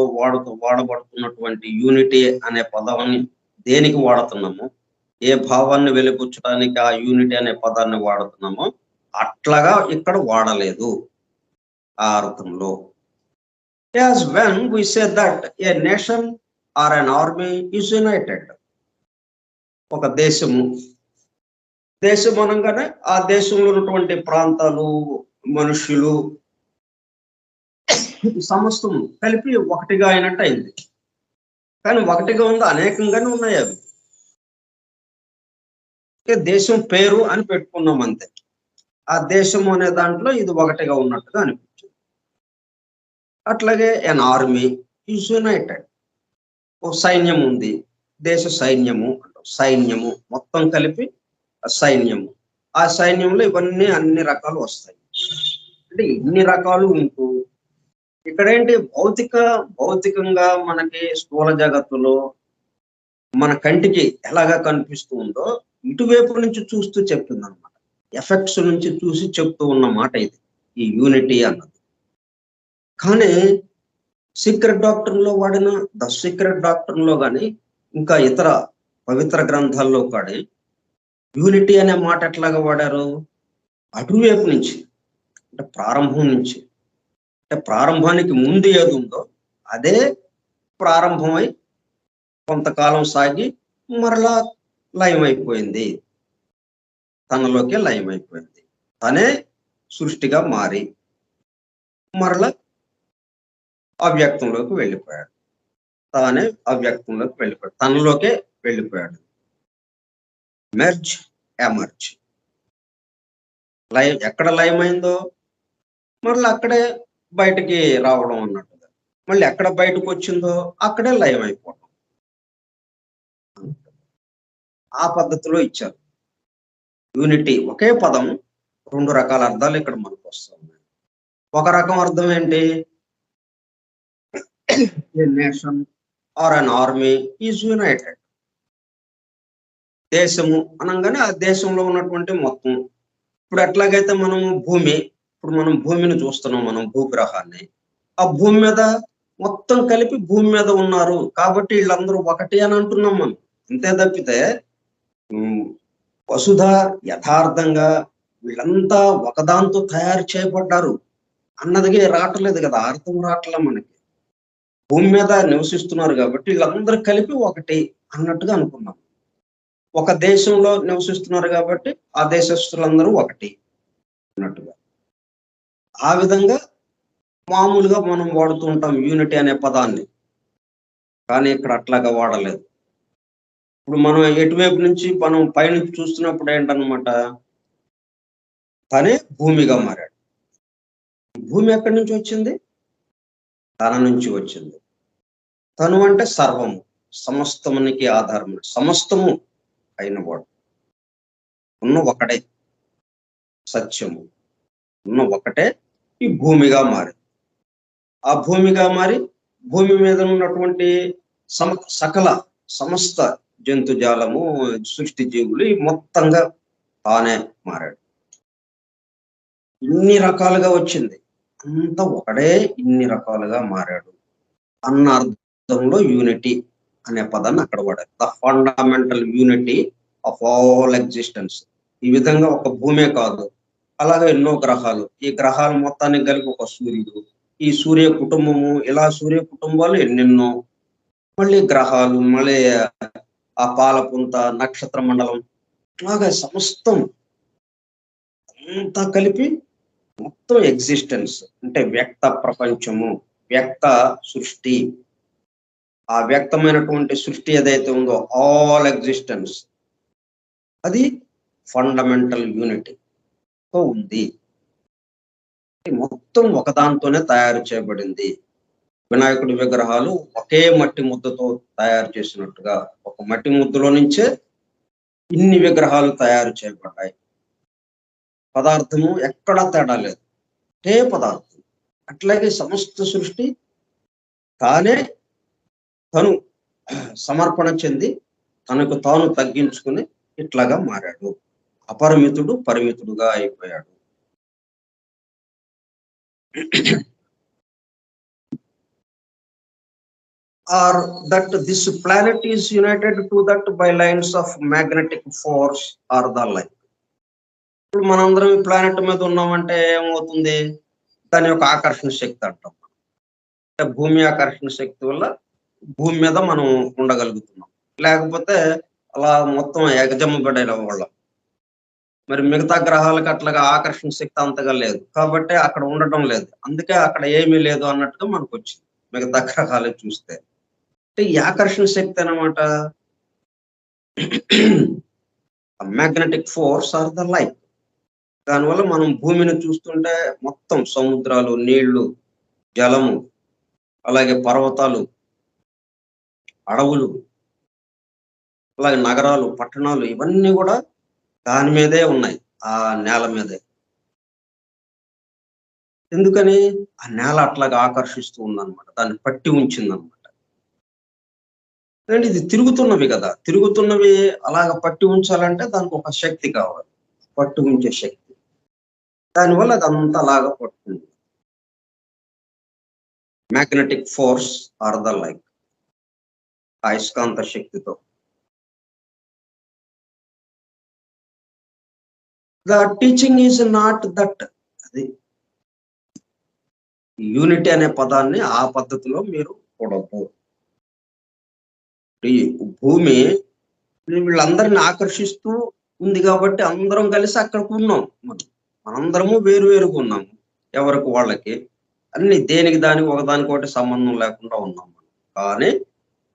[SPEAKER 1] వాడబడుతున్నటువంటి యూనిటీ అనే పదాన్ని దేనికి వాడుతున్నామో, ఏ భావాన్ని వెలిపుచ్చడానికి ఆ యూనిటీ అనే పదాన్ని వాడుతున్నామో అట్లాగా ఇక్కడ వాడలేదు ఆ అర్థంలో. As when we say that a nation or an army is united, ఒక దేశము అనగానే ఆ దేశంలో ఉన్నటువంటి ప్రాంతాలు, మనుషులు సమస్తం కలిపి ఒకటిగా అయినట్టు అయింది. కానీ ఒకటిగా ఉంది, అనేకంగానే ఉన్నాయి అవి. దేశం పేరు అని పెట్టుకున్నాం అంతే. ఆ దేశము అనే దాంట్లో ఇది ఒకటిగా ఉన్నట్టుగా అనిపించింది. అట్లాగే ఎన్ ఆర్మీ ఈజ్ యునైటెడ్, ఓ సైన్యం ఉంది, దేశ సైన్యము అంటాం. సైన్యము మొత్తం కలిపి సైన్యము. ఆ సైన్యంలో ఇవన్నీ అన్ని రకాలు వస్తాయి. అంటే ఇన్ని రకాలు ఉంటూ ఇక్కడేంటి, భౌతికంగా మనకి స్థూల జగత్తులో మన కంటికి ఎలాగా కనిపిస్తూ ఉందో ఇటువైపు నుంచి చూస్తూ చెప్తుంది అనమాట. ఎఫెక్ట్స్ నుంచి చూసి చెప్తూ ఉన్న మాట ఇది, ఈ యూనిటీ అన్నది. కానీ సీక్రెట్ డాక్టర్లో వాడిన ద సీక్రెట్ డాక్టర్లో కానీ ఇంకా ఇతర పవిత్ర గ్రంథాల్లో కానీ యూనిటీ అనే మాట ఎట్లాగా వాడారు, అటువైపు నుంచి, అంటే ప్రారంభం నుంచి. అంటే ప్రారంభానికి ముందు ఏది ఉందో అదే ప్రారంభమై కొంతకాలం సాగి మరలా లయమైపోయింది, తనలోకే లయమైపోయింది. తనే సృష్టిగా మారి మరలా అవ్యక్తంలోకి వెళ్ళిపోయాడు. తానే అవ్యక్తంలోకి వెళ్ళిపోయాడు, తనలోకే వెళ్ళిపోయాడు. Merge, emerge. లయం ఎక్కడ లయమైందో మళ్ళీ అక్కడే బయటికి రావడం అన్నట్టుగా, మళ్ళీ ఎక్కడ బయటకు వచ్చిందో అక్కడే లయం అయిపోవడం. ఆ పద్ధతిలో ఇచ్చారు. యూనిటీ ఒకే పదం 2 రకాల అర్థాలు ఇక్కడ మనకు వస్తున్నాయి. ఒక రకం అర్థం ఏంటి? A nation or an army is united. దేశము అనగానే ఆ దేశంలో ఉన్నటువంటి మొత్తం. ఇప్పుడు ఎట్లాగైతే మనం భూమిని చూస్తున్నాం, మనం భూగ్రహాన్ని. ఆ భూమి మీద మొత్తం కలిపి భూమి మీద ఉన్నారు కాబట్టి వీళ్ళందరూ ఒకటి అని అంటున్నాం మనం. అంతే తప్పితే వసుధ యథార్థంగా వీళ్ళంతా ఒకదాంతో తయారు చేయబడ్డారు అన్నదిగా రావట్లేదు కదా, అర్థం రావట్లే మనకి. భూమి మీద నివసిస్తున్నారు కాబట్టి వీళ్ళందరూ కలిపి ఒకటి అన్నట్టుగా అనుకున్నాం. ఒక దేశంలో నివసిస్తున్నారు కాబట్టి ఆ దేశస్తులందరూ ఒకటి అన్నట్టుగా. ఆ విధంగా మామూలుగా మనం వాడుతూ ఉంటాం యూనిటీ అనే పదాన్ని, కానీ ఇక్కడ అట్లాగా వాడలేదు. ఇప్పుడు మనం ఎటువైపు నుంచి మనం పైనుంచి చూస్తున్నప్పుడు ఏంటన్నమాట, తనే భూమిగా మారాడు. భూమి ఎక్కడి నుంచి వచ్చింది? తన నుంచి వచ్చింది. తను అంటే సర్వము, సమస్తమునికి ఆధారం, సమస్తము అయినవాడు. ఉన్న ఒకటే సత్యము, ఉన్న ఒకటే ఈ భూమిగా మారి, ఆ భూమిగా మారి భూమి మీద ఉన్నటువంటి సమస్త జంతుజాలము, సృష్టి జీవులు మొత్తంగా తానే మారాడు. ఇన్ని రకాలుగా వచ్చింది, అంత ఒకడే ఇన్ని రకాలుగా మారాడు అన్న అర్థంలో యూనిటీ అనే పదాన్ని అక్కడ వాడారు. The fundamental unity of all existence. ఈ విధంగా ఒక భూమే కాదు, అలాగే ఎన్నో గ్రహాలు, ఈ గ్రహాలు మొత్తానికి కలిపి ఒక సూర్యుడు, ఈ సూర్య కుటుంబము, ఇలా సూర్య కుటుంబాలు ఎన్నెన్నో, మళ్ళీ గ్రహాలు, మళ్ళీ ఆ పాలపుంత, నక్షత్ర మండలం, అలాగే సమస్తం అంతా కలిపి మొత్తం ఎగ్జిస్టెన్స్ అంటే వ్యక్త ప్రపంచము, వ్యక్త సృష్టి. ఆ వ్యక్తమైనటువంటి సృష్టి ఏదైతే ఉందో ఆల్ ఎగ్జిస్టెన్స్, అది ఫండమెంటల్ యూనిటీతో ఉంది. మొత్తం ఒకదాంతోనే తయారు చేయబడింది. వినాయకుడి విగ్రహాలు ఒకే మట్టి ముద్దతో తయారు చేసినట్టుగా ఒక మట్టి ముద్దలో నుంచే ఇన్ని విగ్రహాలు తయారు చేయబడ్డాయి. పదార్థము ఎక్కడా తేడా లేదు, ఒకే పదార్థం. అట్లాగే సమస్త సృష్టి తాను సమర్పణ చెంది తనకు తాను తగ్గించుకుని ఇట్లాగా మారాడు. అపరిమితుడు పరిమితుడుగా అయిపోయాడు. Or that this planet is united to that by lines of magnetic force or the like. ఇప్పుడు మనందరం ఈ ప్లానెట్ మీద ఉన్నామంటే ఏమవుతుంది? దాని యొక్క ఆకర్షణ శక్తి అంటాం. అంటే భూమి ఆకర్షణ శక్తి వల్ల భూమి మీద మనం ఉండగలుగుతున్నాం, లేకపోతే అలా మొత్తం ఎగజమ్మబడేల వల్ల. మరి మిగతా గ్రహాలకు అట్లాగా ఆకర్షణ శక్తి అంతగా లేదు కాబట్టి అక్కడ ఉండటం లేదు, అందుకే అక్కడ ఏమీ లేదు అన్నట్టుగా మనకు వచ్చింది మిగతా గ్రహాలు చూస్తే. అంటే ఈ ఆకర్షణ శక్తి అన్నమాట magnetic force or the light. దానివల్ల మనం భూమిని చూస్తుంటే మొత్తం సముద్రాలు, నీళ్లు, జలము, అలాగే పర్వతాలు, అడవులు, అలాగే నగరాలు, పట్టణాలు, ఇవన్నీ కూడా దాని మీదే ఉన్నాయి, ఆ నేల మీదే. ఎందుకని? ఆ నేల అట్లాగా ఆకర్షిస్తూ ఉందన్నమాట, దాన్ని పట్టి ఉంచిందన్నమాట. అంటే ఇది తిరుగుతున్నవి కదా, తిరుగుతున్నవి అలాగ పట్టి ఉంచాలంటే దానికి ఒక శక్తి కావాలి, పట్టు ఉంచే శక్తి. దానివల్ల అదంతా అలాగా పట్టుకుంది. Magnetic force or the like, అయస్కాంత శక్తితో. The teaching is not that. అది యూనిటీ అనే పదాన్ని ఆ పద్ధతిలో మీరు చూడద్దు. భూమి వీళ్ళందరిని ఆకర్షిస్తూ ఉంది కాబట్టి అందరం కలిసి అక్కడికి ఉన్నాం. మనందరము వేరు వేరుగా ఉన్నాము, ఎవరికి వాళ్ళకి. అన్ని దేనికి దానికి ఒకదానికొకటి సంబంధం లేకుండా ఉన్నాం మనం. కానీ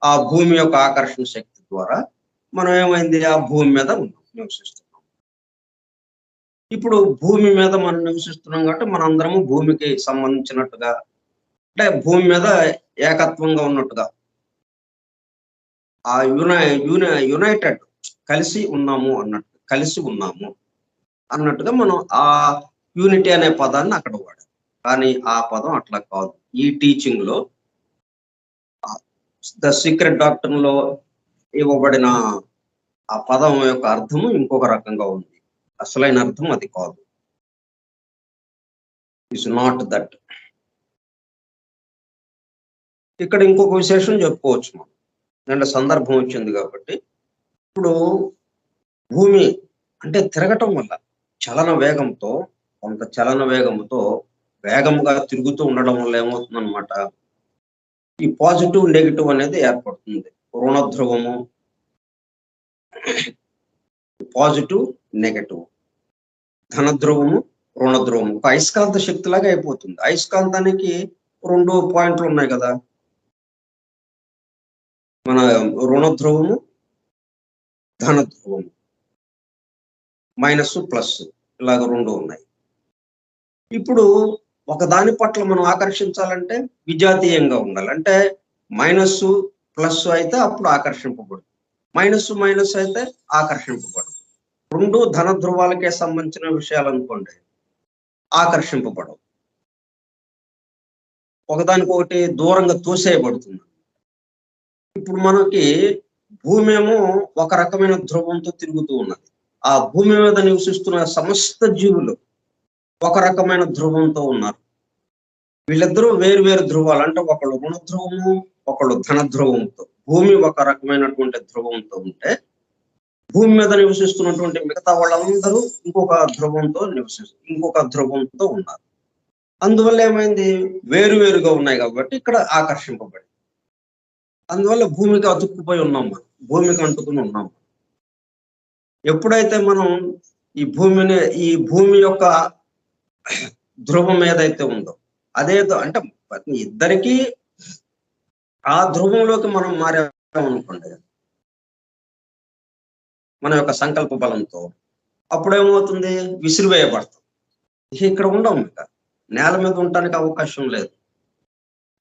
[SPEAKER 1] ఆ భూమి యొక్క ఆకర్షణ శక్తి ద్వారా మనం ఏమైంది, ఆ భూమి మీద ఉన్నాం, నివసిస్తున్నాం. ఇప్పుడు భూమి మీద మనం నివసిస్తున్నాం కాబట్టి మనందరము భూమికి సంబంధించినట్టుగా, అంటే భూమి మీద ఏకత్వంగా ఉన్నట్టుగా, ఆ యునైటెడ్ కలిసి ఉన్నాము అన్నట్టుగా మనం ఆ యూనిటీ అనే పదాన్ని అక్కడ వాడాం. కానీ ఆ పదం అట్లా కాదు. ఈ టీచింగ్ లో ద సీక్రెట్ డాక్టర్ లో ఇవ్వబడిన ఆ పదం యొక్క అర్థము ఇంకొక రకంగా ఉంది. అసలైన అర్థం అది కాదు. It's not that. ఇక్కడ ఇంకొక విశేషం చెప్పుకోవచ్చు మనం, అంటే సందర్భం వచ్చింది కాబట్టి. ఇప్పుడు భూమి అంటే తిరగటం వల్ల కొంత చలన వేగంతో వేగంగా తిరుగుతూ ఉండడం వల్ల ఏమవుతుందన్నమాట, ఈ పాజిటివ్ నెగిటివ్ అనేది ఏర్పడుతుంది. రుణ ధ్రువము, పాజిటివ్ నెగటివ్, ధన ధ్రువము, రుణ ధ్రువము, ఒక అయస్కాంత శక్తి లాగా అయిపోతుంది. అయస్కాంతానికి 2 పాయింట్లు ఉన్నాయి కదా, మన రుణ ధ్రువము, ధన ధ్రువము, మైనస్ ప్లస్, ఇలాగ 2 ఉన్నాయి. ఇప్పుడు ఒక దాని పట్ల మనం ఆకర్షించాలంటే విజాతీయంగా ఉండాలి. అంటే మైనస్ ప్లస్ అయితే అప్పుడు ఆకర్షింపబడు, మైనస్ అయితే ఆకర్షింపబడు. 2 ధన ధ్రువాలకే సంబంధించిన విషయాలు అనుకోండి, ఆకర్షింపబడవు, ఒకదానికొకటి దూరంగా తోసేయబడుతుంది. ఇప్పుడు మనకి భూమి ఏమో ఒక రకమైన ధ్రువంతో తిరుగుతూ ఉన్నది. ఆ భూమి మీద నివసిస్తున్న సమస్త జీవులు ఒక రకమైన ధ్రువంతో ఉన్నారు. వీళ్ళిద్దరూ వేరు వేరు ధ్రువాలు, అంటే ఒకళ్ళు రుణ ధ్రువము, ఒకళ్ళు ధన ధ్రువంతో. భూమి ఒక రకమైనటువంటి ధ్రువంతో ఉంటే, భూమి మీద నివసిస్తున్నటువంటి మిగతా వాళ్ళందరూ ఇంకొక ధ్రువంతో ఉన్నారు. అందువల్ల ఏమైంది, వేరువేరుగా ఉన్నాయి కాబట్టి ఇక్కడ ఆకర్షింపబడి, అందువల్ల భూమికి అతుక్కుపోయి ఉన్నాం, మనం భూమికి అంటుకుని ఉన్నాం. ఎప్పుడైతే మనం ఈ భూమి యొక్క ధ్రువం ఏదైతే ఉందో అదేదో, అంటే ఇద్దరికీ ఆ ధ్రువంలోకి మనం మారామనుకోండి మన యొక్క సంకల్ప బలంతో, అప్పుడేమవుతుంది, విసిరివేయబడతాం. ఇక్కడ ఉండం, ఇక నేల మీద ఉండటానికి అవకాశం లేదు,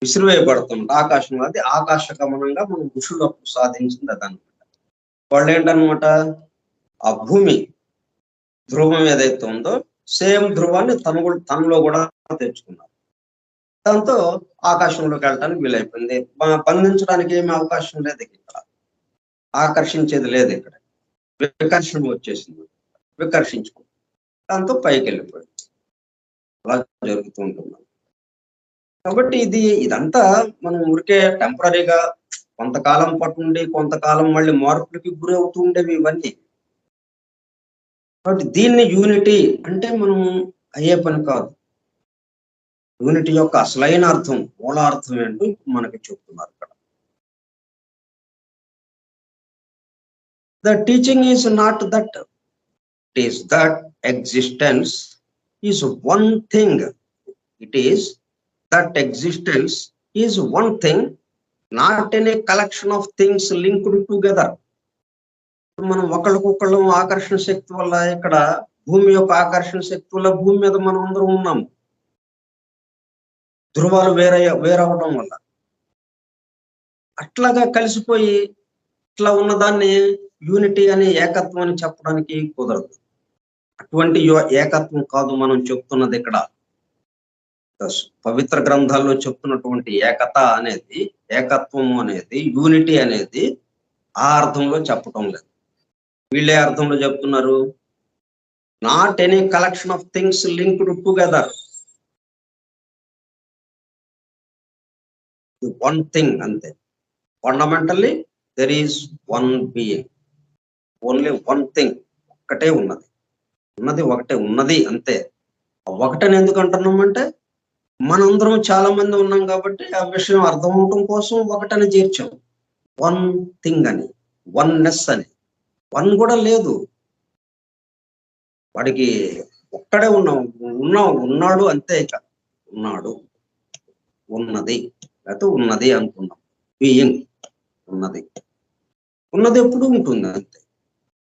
[SPEAKER 1] విసిరివేయబడతాం ఆకాశం. అది ఆకాశ గమనంగా మనం ఋషులు సాధించింది అదనమాట. వాళ్ళు ఏంటనమాట, ఆ భూమి ధ్రువం ఏదైతే ఉందో సేమ్ ధ్రువాన్ని తనలో కూడా తెచ్చుకున్నారు. దాంతో ఆకాశంలోకి వెళ్ళడానికి వీలైపోయింది. బంధించడానికి ఏమి అవకాశం లేదు, ఇక్కడ ఆకర్షించేది లేదు, ఇక్కడ వికర్షణ వచ్చేసింది, వికర్షించుకుంది, దాంతో పైకి వెళ్ళిపోయింది. అలా జరుగుతూ ఉంటుంది. కాబట్టి ఇదంతా మనం ఊరికే టెంపరీగా కొంతకాలం పాటు ఉండి కొంతకాలం మళ్ళీ మార్పులకి గురి అవుతూ ఉండేవి ఇవన్నీ. కాబట్టి దీన్ని యూనిటీ అంటే మనం అయ్యే పని కాదు. యూనిటీ యొక్క అసలైన అర్థం, మూలార్థం ఏంటో మనకి చెప్తున్నారు ఇక్కడ. The teaching is not that, it is that existence is one thing. It is that existence is one thing, not an A collection of things linked together. మనం ఒకళ్ళకొకళ్ళు ఆకర్షణ శక్తి వల్ల, ఇక్కడ భూమి యొక్క ఆకర్షణ శక్తి వల్ల భూమి మీద మనం అందరం ఉన్నాము, ధ్రువాలు వేరవడం వల్ల అట్లాగా కలిసిపోయి ఇట్లా ఉన్నదాన్ని యూనిటీ అని, ఏకత్వం అని చెప్పడానికి కుదరదు. అటువంటి ఏకత్వం కాదు మనం చెప్తున్నది ఇక్కడ. పవిత్ర గ్రంథాల్లో చెప్తున్నటువంటి ఏకత్వం అనేది, యూనిటీ అనేది ఆ అర్థంలో చెప్పటం లేదు. వీళ్ళే అర్థంలో చెప్తున్నారు, not any collection of things linked together, one thing అంతే. Fundamentally there is one being, only one thing, ఒక్కటే ఒకటే ఉన్నది అంతే. ఒకటని ఎందుకు అంటున్నామంటే, మనందరం చాలా మంది ఉన్నాం కాబట్టి ఆ విషయం అర్థం అవటం కోసం ఒకటని చేర్చాం, వన్ థింగ్ అని, వన్నెస్ అని. వన్ కూడా లేదు, వాడికి ఒక్కడే ఉన్నాడు అంతే, ఇక ఉన్నాడు. ఉన్నది లేకపోతే ఉన్నది అనుకున్నాం. బీయింగ్ ఉన్నది. ఉన్నది ఎప్పుడు ఉంటుంది అంతే.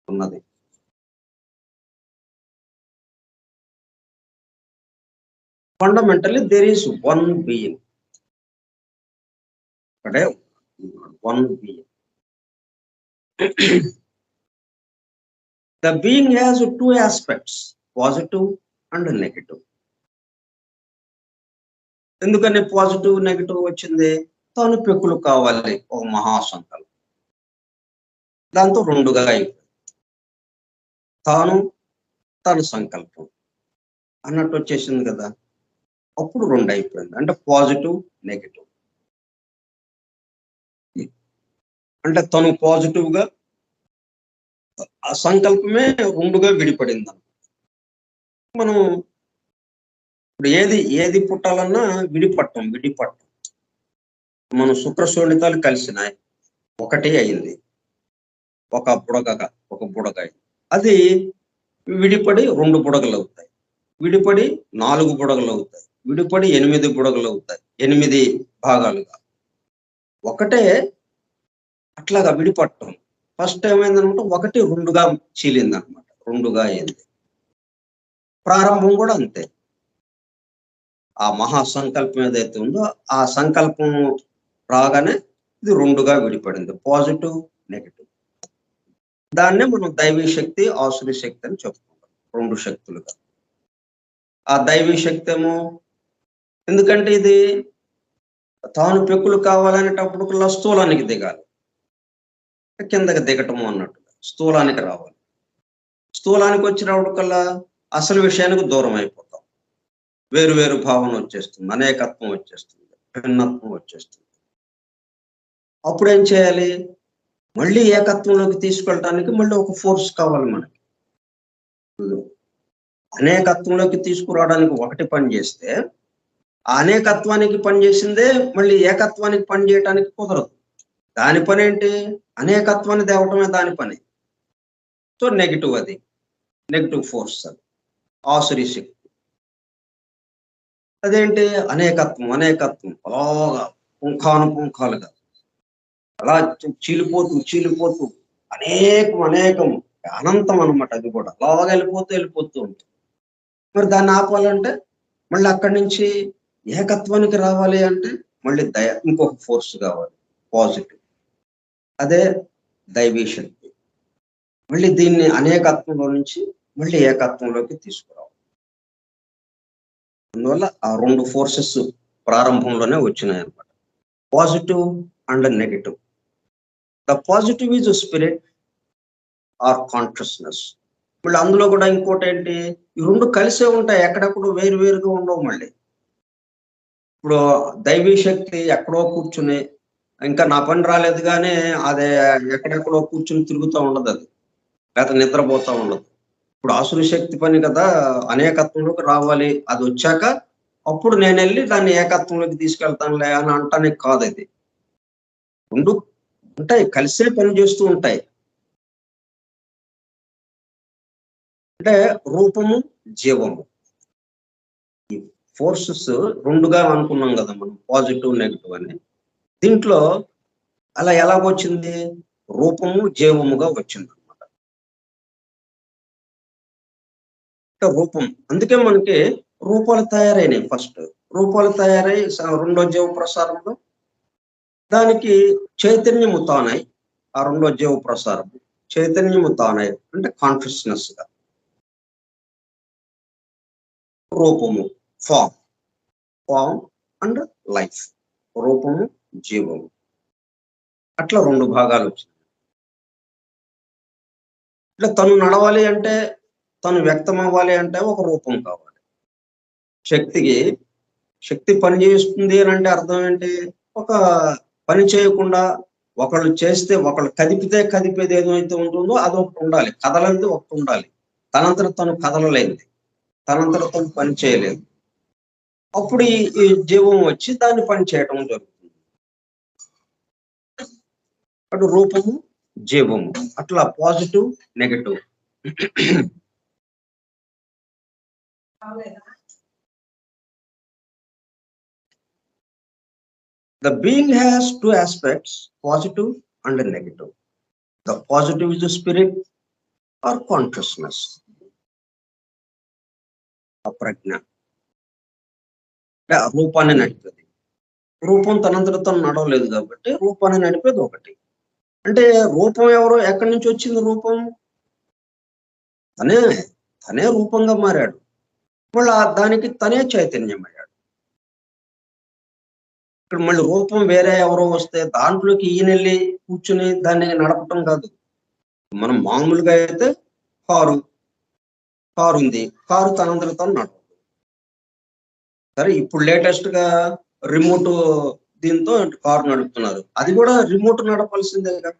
[SPEAKER 1] ఉన్నది. Fundamentally there is one being. అక్కడే one being. The being has two aspects, positive and negative. ఎందుకని పాజిటివ్ నెగిటివ్ వచ్చింది? తాను పెక్కులు కావాలి ఒక మహాసంకల్పం. దాంతో రెండుగా అయిపోయింది. తాను తన సంకల్పం అన్నట్టు వచ్చేసింది కదా. అప్పుడు రెండు అయిపోయింది. అంటే పాజిటివ్ నెగిటివ్. అంటే తను పాజిటివ్ గా ఆ సంకల్పమే రెండుగా విడిపడింది. మనం ఇప్పుడు ఏది పుట్టాలన్నా విడిపట్టం. మన శుక్రశోణితాలు కలిసినాయి, ఒకటి అయింది. ఒక బుడగ అది విడిపడి 2 బుడగలు అవుతాయి, విడిపడి 4 బుడగలు అవుతాయి, విడిపడి 8 బుడగలు అవుతాయి, 8 భాగాలుగా. ఒకటే అట్లాగా విడిపట్టం. ఫస్ట్ ఏమైందనమాట, ఒకటి 2గా చీలింది అనమాట, 2గా అయింది. ప్రారంభం కూడా అంతే. ఆ మహాసంకల్పం ఏదైతే ఉందో ఆ సంకల్పం రాగానే ఇది 2గా విడిపడింది, పాజిటివ్ నెగిటివ్. దాన్నే మనం దైవీ శక్తి, ఆసురీ శక్తి అని చెప్పుకుంటాం, 2 శక్తులుగా. ఆ దైవీ శక్తి ఏమో ఎందుకంటే ఇది తాను పెక్కులు కావాలనేటప్పుడు స్థూలానికి దిగాలి, కిందకి దిగటము అన్నట్టుగా స్థూలానికి రావాలి. స్థూలానికి వచ్చినప్పటికల్లా అసలు విషయానికి దూరం అయిపోతాం. వేరు భావన వచ్చేస్తుంది, అనేకత్వం వచ్చేస్తుంది, భిన్నత్వం వచ్చేస్తుంది. అప్పుడు ఏం చేయాలి? మళ్ళీ ఏకత్వంలోకి తీసుకెళ్ళటానికి మళ్ళీ ఒక ఫోర్స్ కావాలి మనకి. అనేకత్వంలోకి తీసుకురావడానికి ఒకటి పని చేస్తే ఆ అనేకత్వానికి పని చేసిందే మళ్ళీ ఏకత్వానికి పని చేయడానికి కుదరదు. దాని పని ఏంటి? అనేకత్వాన్ని తేవటమే దాని పని. సో నెగిటివ్, అది నెగిటివ్ ఫోర్స్, అది ఆసురీ శక్తి. అదేంటి? అనేకత్వం అలాగా పుంఖాలుగా అలా చీలిపోతూ అనేకం అనంతం అనమాట. అది కూడా అలాగా వెళ్ళిపోతూ ఉంటుంది. మరి దాన్ని ఆపాలంటే మళ్ళీ అక్కడి నుంచి ఏకత్వానికి రావాలి అంటే మళ్ళీ ఇంకొక ఫోర్స్ కావాలి, పాజిటివ్. అదే దైవీ శక్తి. మళ్ళీ దీన్ని అనేకత్వంలో నుంచి మళ్ళీ ఏకత్వంలోకి తీసుకురావాలి. అందువల్ల ఆ 2 ఫోర్సెస్ ప్రారంభంలోనే వచ్చినాయి అన్నమాట, positive and negative. The positive is spirit or consciousness. మళ్ళీ అందులో కూడా ఇంకోటి ఏంటి, ఈ 2 కలిసే ఉంటాయి, ఎక్కడెప్పుడు వేరుగా ఉండవు. మళ్ళీ ఇప్పుడు దైవీ శక్తి ఎక్కడో కూర్చుని ఇంకా నా పని రాలేదు కానీ అదే ఎక్కడెక్కడో కూర్చుని తిరుగుతూ ఉండదు, అది లేకపోతే నిద్రపోతూ ఉండదు. ఇప్పుడు ఆసురీ శక్తి పని కదా, అనేకత్వంలోకి రావాలి. అది వచ్చాక అప్పుడు నేను వెళ్ళి దాన్ని ఏకత్వంలోకి తీసుకెళ్తానులే అని అంటానికి కాదు. ఇది 2 ఉంటాయి, కలిసే పని చేస్తూ ఉంటాయి. అంటే రూపము, జీవము, ఈ ఫోర్సెస్ 2గా అనుకున్నాం కదా మనం, పాజిటివ్ నెగిటివ్ అని. దీంట్లో అలా ఎలాగొచ్చింది? రూపము జీవముగా వచ్చింది అనమాట. రూపం, అందుకే మనకి రూపాలు తయారైనాయి. ఫస్ట్ రూపాలు తయారై 2వ జీవ ప్రసారంలో దానికి చైతన్యము తానై, ఆ 2వ జీవ ప్రసారం చైతన్యము తానై అంటే కాన్షియస్నెస్ గా. రూపము ఫామ్ అండ్ లైఫ్, రూపము జీవము, అట్లా 2 భాగాలు వచ్చినాయి. అంటే తను నడవాలి అంటే, తను వ్యక్తం అవ్వాలి అంటే ఒక రూపం కావాలి. శక్తి పని చేస్తుంది అని అంటే అర్థం ఏంటి? ఒక పని చేయకుండా ఒకళ్ళు చేస్తే, ఒకళ్ళు కదిపేది ఏదైతే ఉంటుందో అదొకటి ఉండాలి, కదలంది ఒకటి ఉండాలి. తనంతట తను కదలలేంది, తనంతట తను పని చేయలేదు. అప్పుడు ఈ జీవం వచ్చి దాన్ని పని చేయటం జరుగుతుంది. అటు రూపము జీవము, అట్లా positive negative. The being has two aspects, positive and negative. The positive is the spirit or consciousness, అప్రజ్ఞ, అంటే రూపాన్ని నడిపేది. రూపం తనంతట తను నడవలేదు కాబట్టి రూపాన్ని నడిపేది ఒకటి. అంటే రూపం ఎవరు, ఎక్కడి నుంచి వచ్చింది రూపం? తనే తనే రూపంగా మారాడు, మళ్ళీ దానికి తనే చైతన్యం అయ్యాడు. ఇక్కడ మళ్ళీ రూపం వేరే ఎవరో వస్తే దాంట్లోకి ఈయనెళ్ళి కూర్చుని దాన్ని నడపటం కాదు. మనం మామూలుగా అయితే కారు ఉంది, కారు తనంతట తను నడవదు. సరే, ఇప్పుడు లేటెస్ట్ గా రిమోట్ దీంతో కారు నడుపుతున్నారు, అది కూడా రిమోట్ నడపాల్సిందే కదా.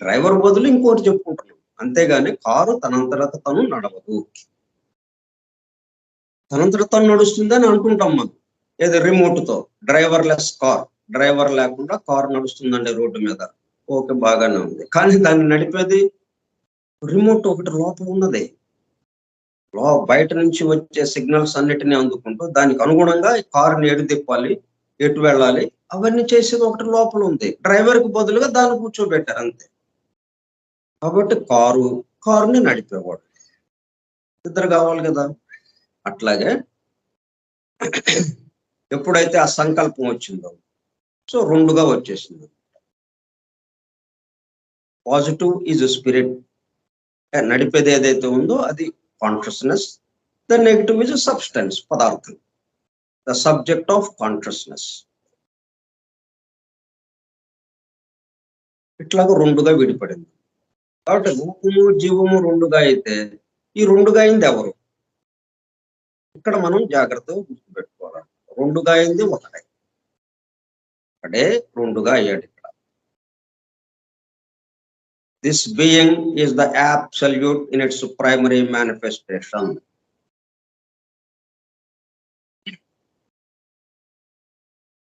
[SPEAKER 1] డ్రైవర్ బదులు ఇంకోటి చెప్పుకుంటున్నాం, అంతేగాని కారు తనంతట తను నడవదు. తనంతట తను నడుస్తుందని అనుకుంటాం మనం, ఏదో రిమోట్ తో. డ్రైవర్లెస్ కార్, డ్రైవర్ లేకుండా కారు నడుస్తుందండి రోడ్డు మీద, ఓకే, బాగానే ఉంది. కానీ దాన్ని నడిపేది రిమోట్ ఒకటి లోపల ఉన్నది. బయట నుంచి వచ్చే సిగ్నల్స్ అన్నిటినీ అందుకుంటూ దానికి అనుగుణంగా కారుని ఎటు తిప్పాలి, ఎటు వెళ్ళాలి, అవన్నీ చేసేది ఒకటి లోపల ఉంది. డ్రైవర్ కి బదులుగా దాన్ని కూర్చోబెట్టారు అంతే. కాబట్టి కారుని నడిపేవాడు ఇద్దరు కావాలి కదా. అట్లాగే ఎప్పుడైతే ఆ సంకల్పం వచ్చిందో, సో రెండుగా వచ్చేసింది. పాజిటివ్ ఈజ్ స్పిరిట్, నడిపేది ఏదైతే ఉందో అది consciousness. The negative is substance, పదార్థం, ద సబ్జెక్ట్ ఆఫ్ కాన్షియస్నెస్. ఇట్లాగా రెండుగా విడిపడింది. కాబట్టి రూపము జీవము రెండుగా అయితే ఈ రెండుగా అయింది ఎవరు? ఇక్కడ మనం జాగ్రత్తగా గుర్తుపెట్టుకోవాలి. రెండుగా అయింది ఒకటే రెండుగా అయ్యాడు ఇక్కడ. This being is the absolute in it's primary manifestation.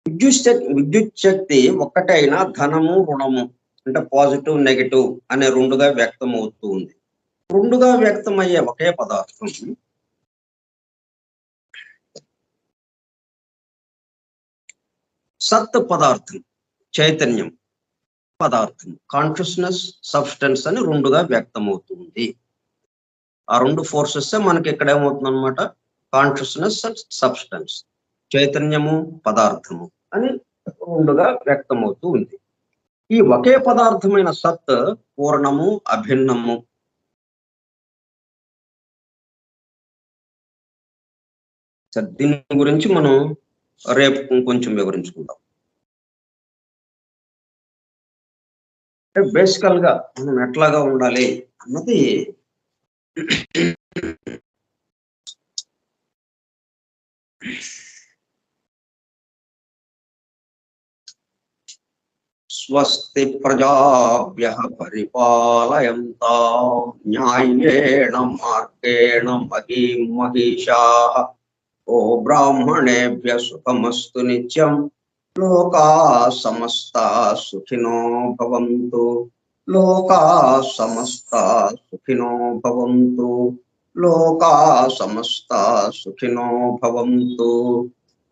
[SPEAKER 1] విద్యుత్ శక్తి ఒక్కటైనా ధనము రుణము అంటే పాజిటివ్ నెగటివ్ అనే రెండుగా వ్యక్తం అవుతూ ఉంది. రెండుగా వ్యక్తమయ్యే ఒకే పదార్థం సత్ పదార్థం, చైతన్యం పదార్థం, కాన్షియస్నెస్, సబ్స్టెన్స్ అని రెండుగా వ్యక్తం అవుతుంది. ఆ రెండు ఫోర్సెస్ మనకి ఇక్కడ ఏమవుతుంది అనమాట, కాన్షియస్నెస్ అండ్ సబ్స్టెన్స్, చైతన్యము పదార్థము అని రెండుగా వ్యక్తమవుతూ ఉంది. ఈ ఒకే పదార్థమైన సత్ పూర్ణము, అభిన్నము. దీని గురించి మనం రేపు కొంచెం వివరించుకుందాం. బేసికల్ గా మనం ఎట్లాగా ఉండాలి అన్నది స్వస్తి ప్రజాభ్యః పరిపాలయంతాం న్యాయేణ మార్గేణ మహీం మహిషాః ఓ బ్రాహ్మణేభ్యః సుఖమస్తు నిత్యం లోకాః సమస్తాః సుఖినో భవంతు. లోకాః సమస్తాః సుఖినో భవంతు. లోకాః సమస్తాః సుఖినో భవంతు.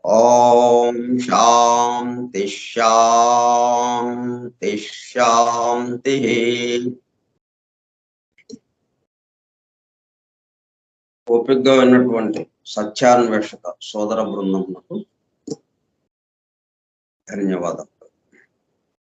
[SPEAKER 1] ఓం శాంతి శాంతి శాంతి. ఓపికగా ఉన్నటువంటి సత్యాన్వేషక సోదర బృందములకు ధన్యవాదాలు.